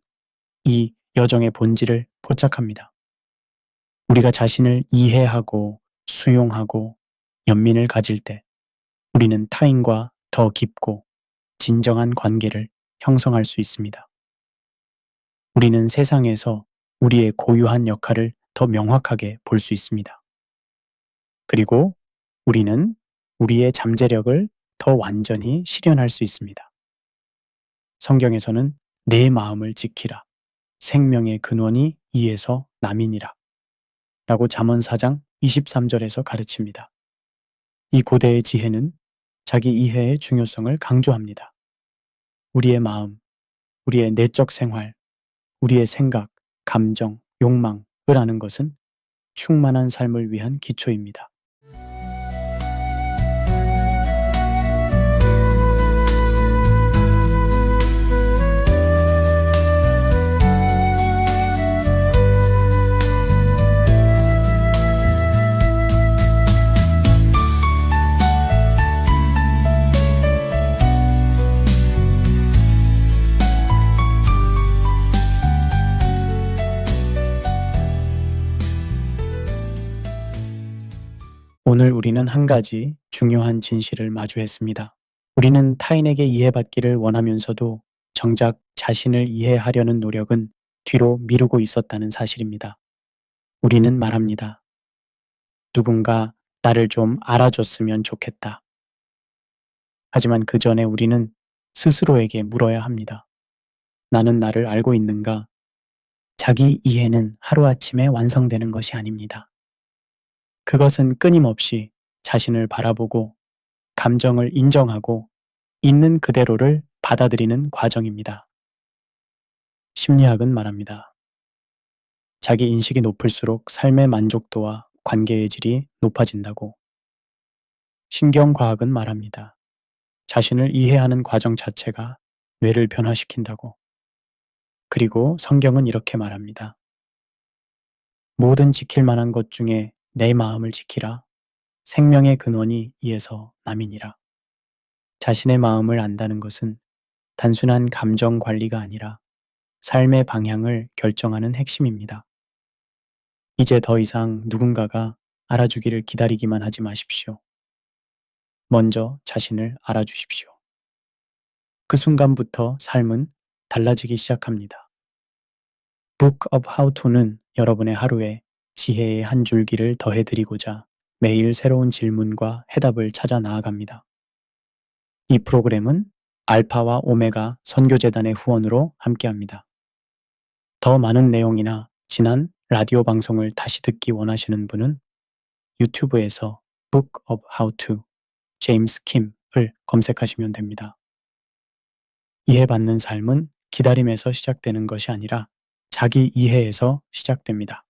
이 여정의 본질을 포착합니다. 우리가 자신을 이해하고 수용하고 연민을 가질 때 우리는 타인과 더 깊고 진정한 관계를 형성할 수 있습니다. 우리는 세상에서 우리의 고유한 역할을 더 명확하게 볼 수 있습니다. 그리고 우리는 우리의 잠재력을 더 완전히 실현할 수 있습니다. 성경에서는 내 마음을 지키라. 생명의 근원이 이에서 남이니라. 라고 잠언 4장 23절에서 가르칩니다. 이 고대의 지혜는 자기 이해의 중요성을 강조합니다. 우리의 마음, 우리의 내적 생활, 우리의 생각, 감정, 욕망을 아는 것은 충만한 삶을 위한 기초입니다. 오늘 우리는 한 가지 중요한 진실을 마주했습니다. 우리는 타인에게 이해받기를 원하면서도 정작 자신을 이해하려는 노력은 뒤로 미루고 있었다는 사실입니다. 우리는 말합니다. 누군가 나를 좀 알아줬으면 좋겠다. 하지만 그 전에 우리는 스스로에게 물어야 합니다. 나는 나를 알고 있는가? 자기 이해는 하루아침에 완성되는 것이 아닙니다. 그것은 끊임없이 자신을 바라보고 감정을 인정하고 있는 그대로를 받아들이는 과정입니다. 심리학은 말합니다. 자기 인식이 높을수록 삶의 만족도와 관계의 질이 높아진다고. 신경과학은 말합니다. 자신을 이해하는 과정 자체가 뇌를 변화시킨다고. 그리고 성경은 이렇게 말합니다. 모든 지킬 만한 것 중에 내 마음을 지키라. 생명의 근원이 이에서 남이니라. 자신의 마음을 안다는 것은 단순한 감정 관리가 아니라 삶의 방향을 결정하는 핵심입니다. 이제 더 이상 누군가가 알아주기를 기다리기만 하지 마십시오. 먼저 자신을 알아주십시오. 그 순간부터 삶은 달라지기 시작합니다. Book of How To는 여러분의 하루에 지혜의 한 줄기를 더해드리고자 매일 새로운 질문과 해답을 찾아 나아갑니다. 이 프로그램은 알파와 오메가 선교재단의 후원으로 함께합니다. 더 많은 내용이나 지난 라디오 방송을 다시 듣기 원하시는 분은 유튜브에서 Book of How to 제임스 킴을 검색하시면 됩니다. 이해받는 삶은 기다림에서 시작되는 것이 아니라 자기 이해에서 시작됩니다.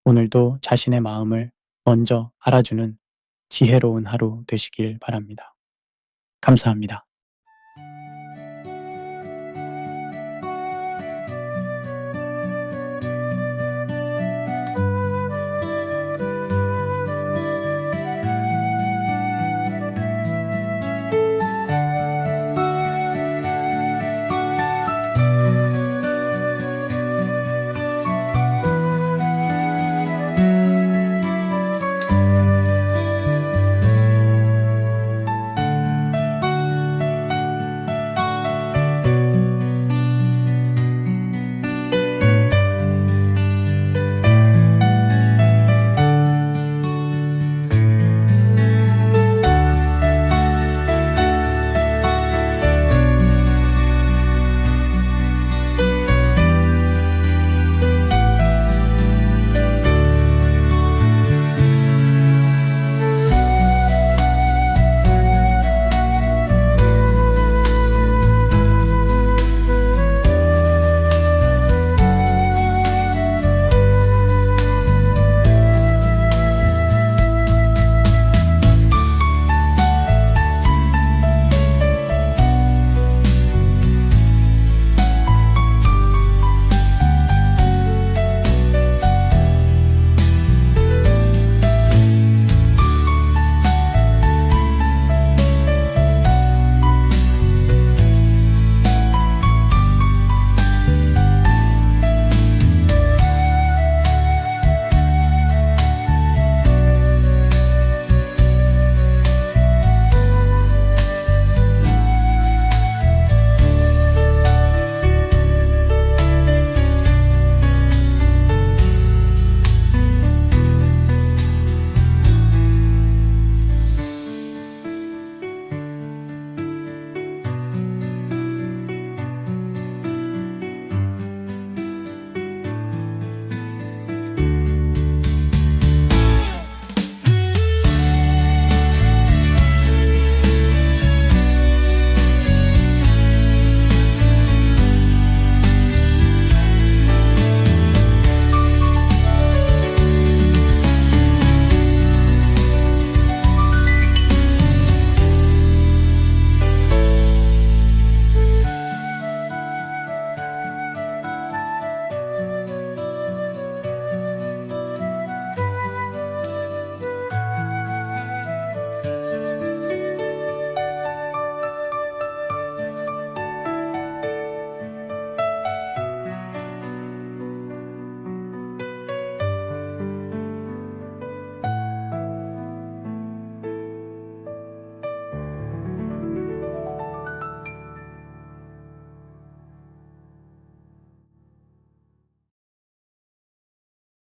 오늘도 자신의 마음을 먼저 알아주는 지혜로운 하루 되시길 바랍니다. 감사합니다.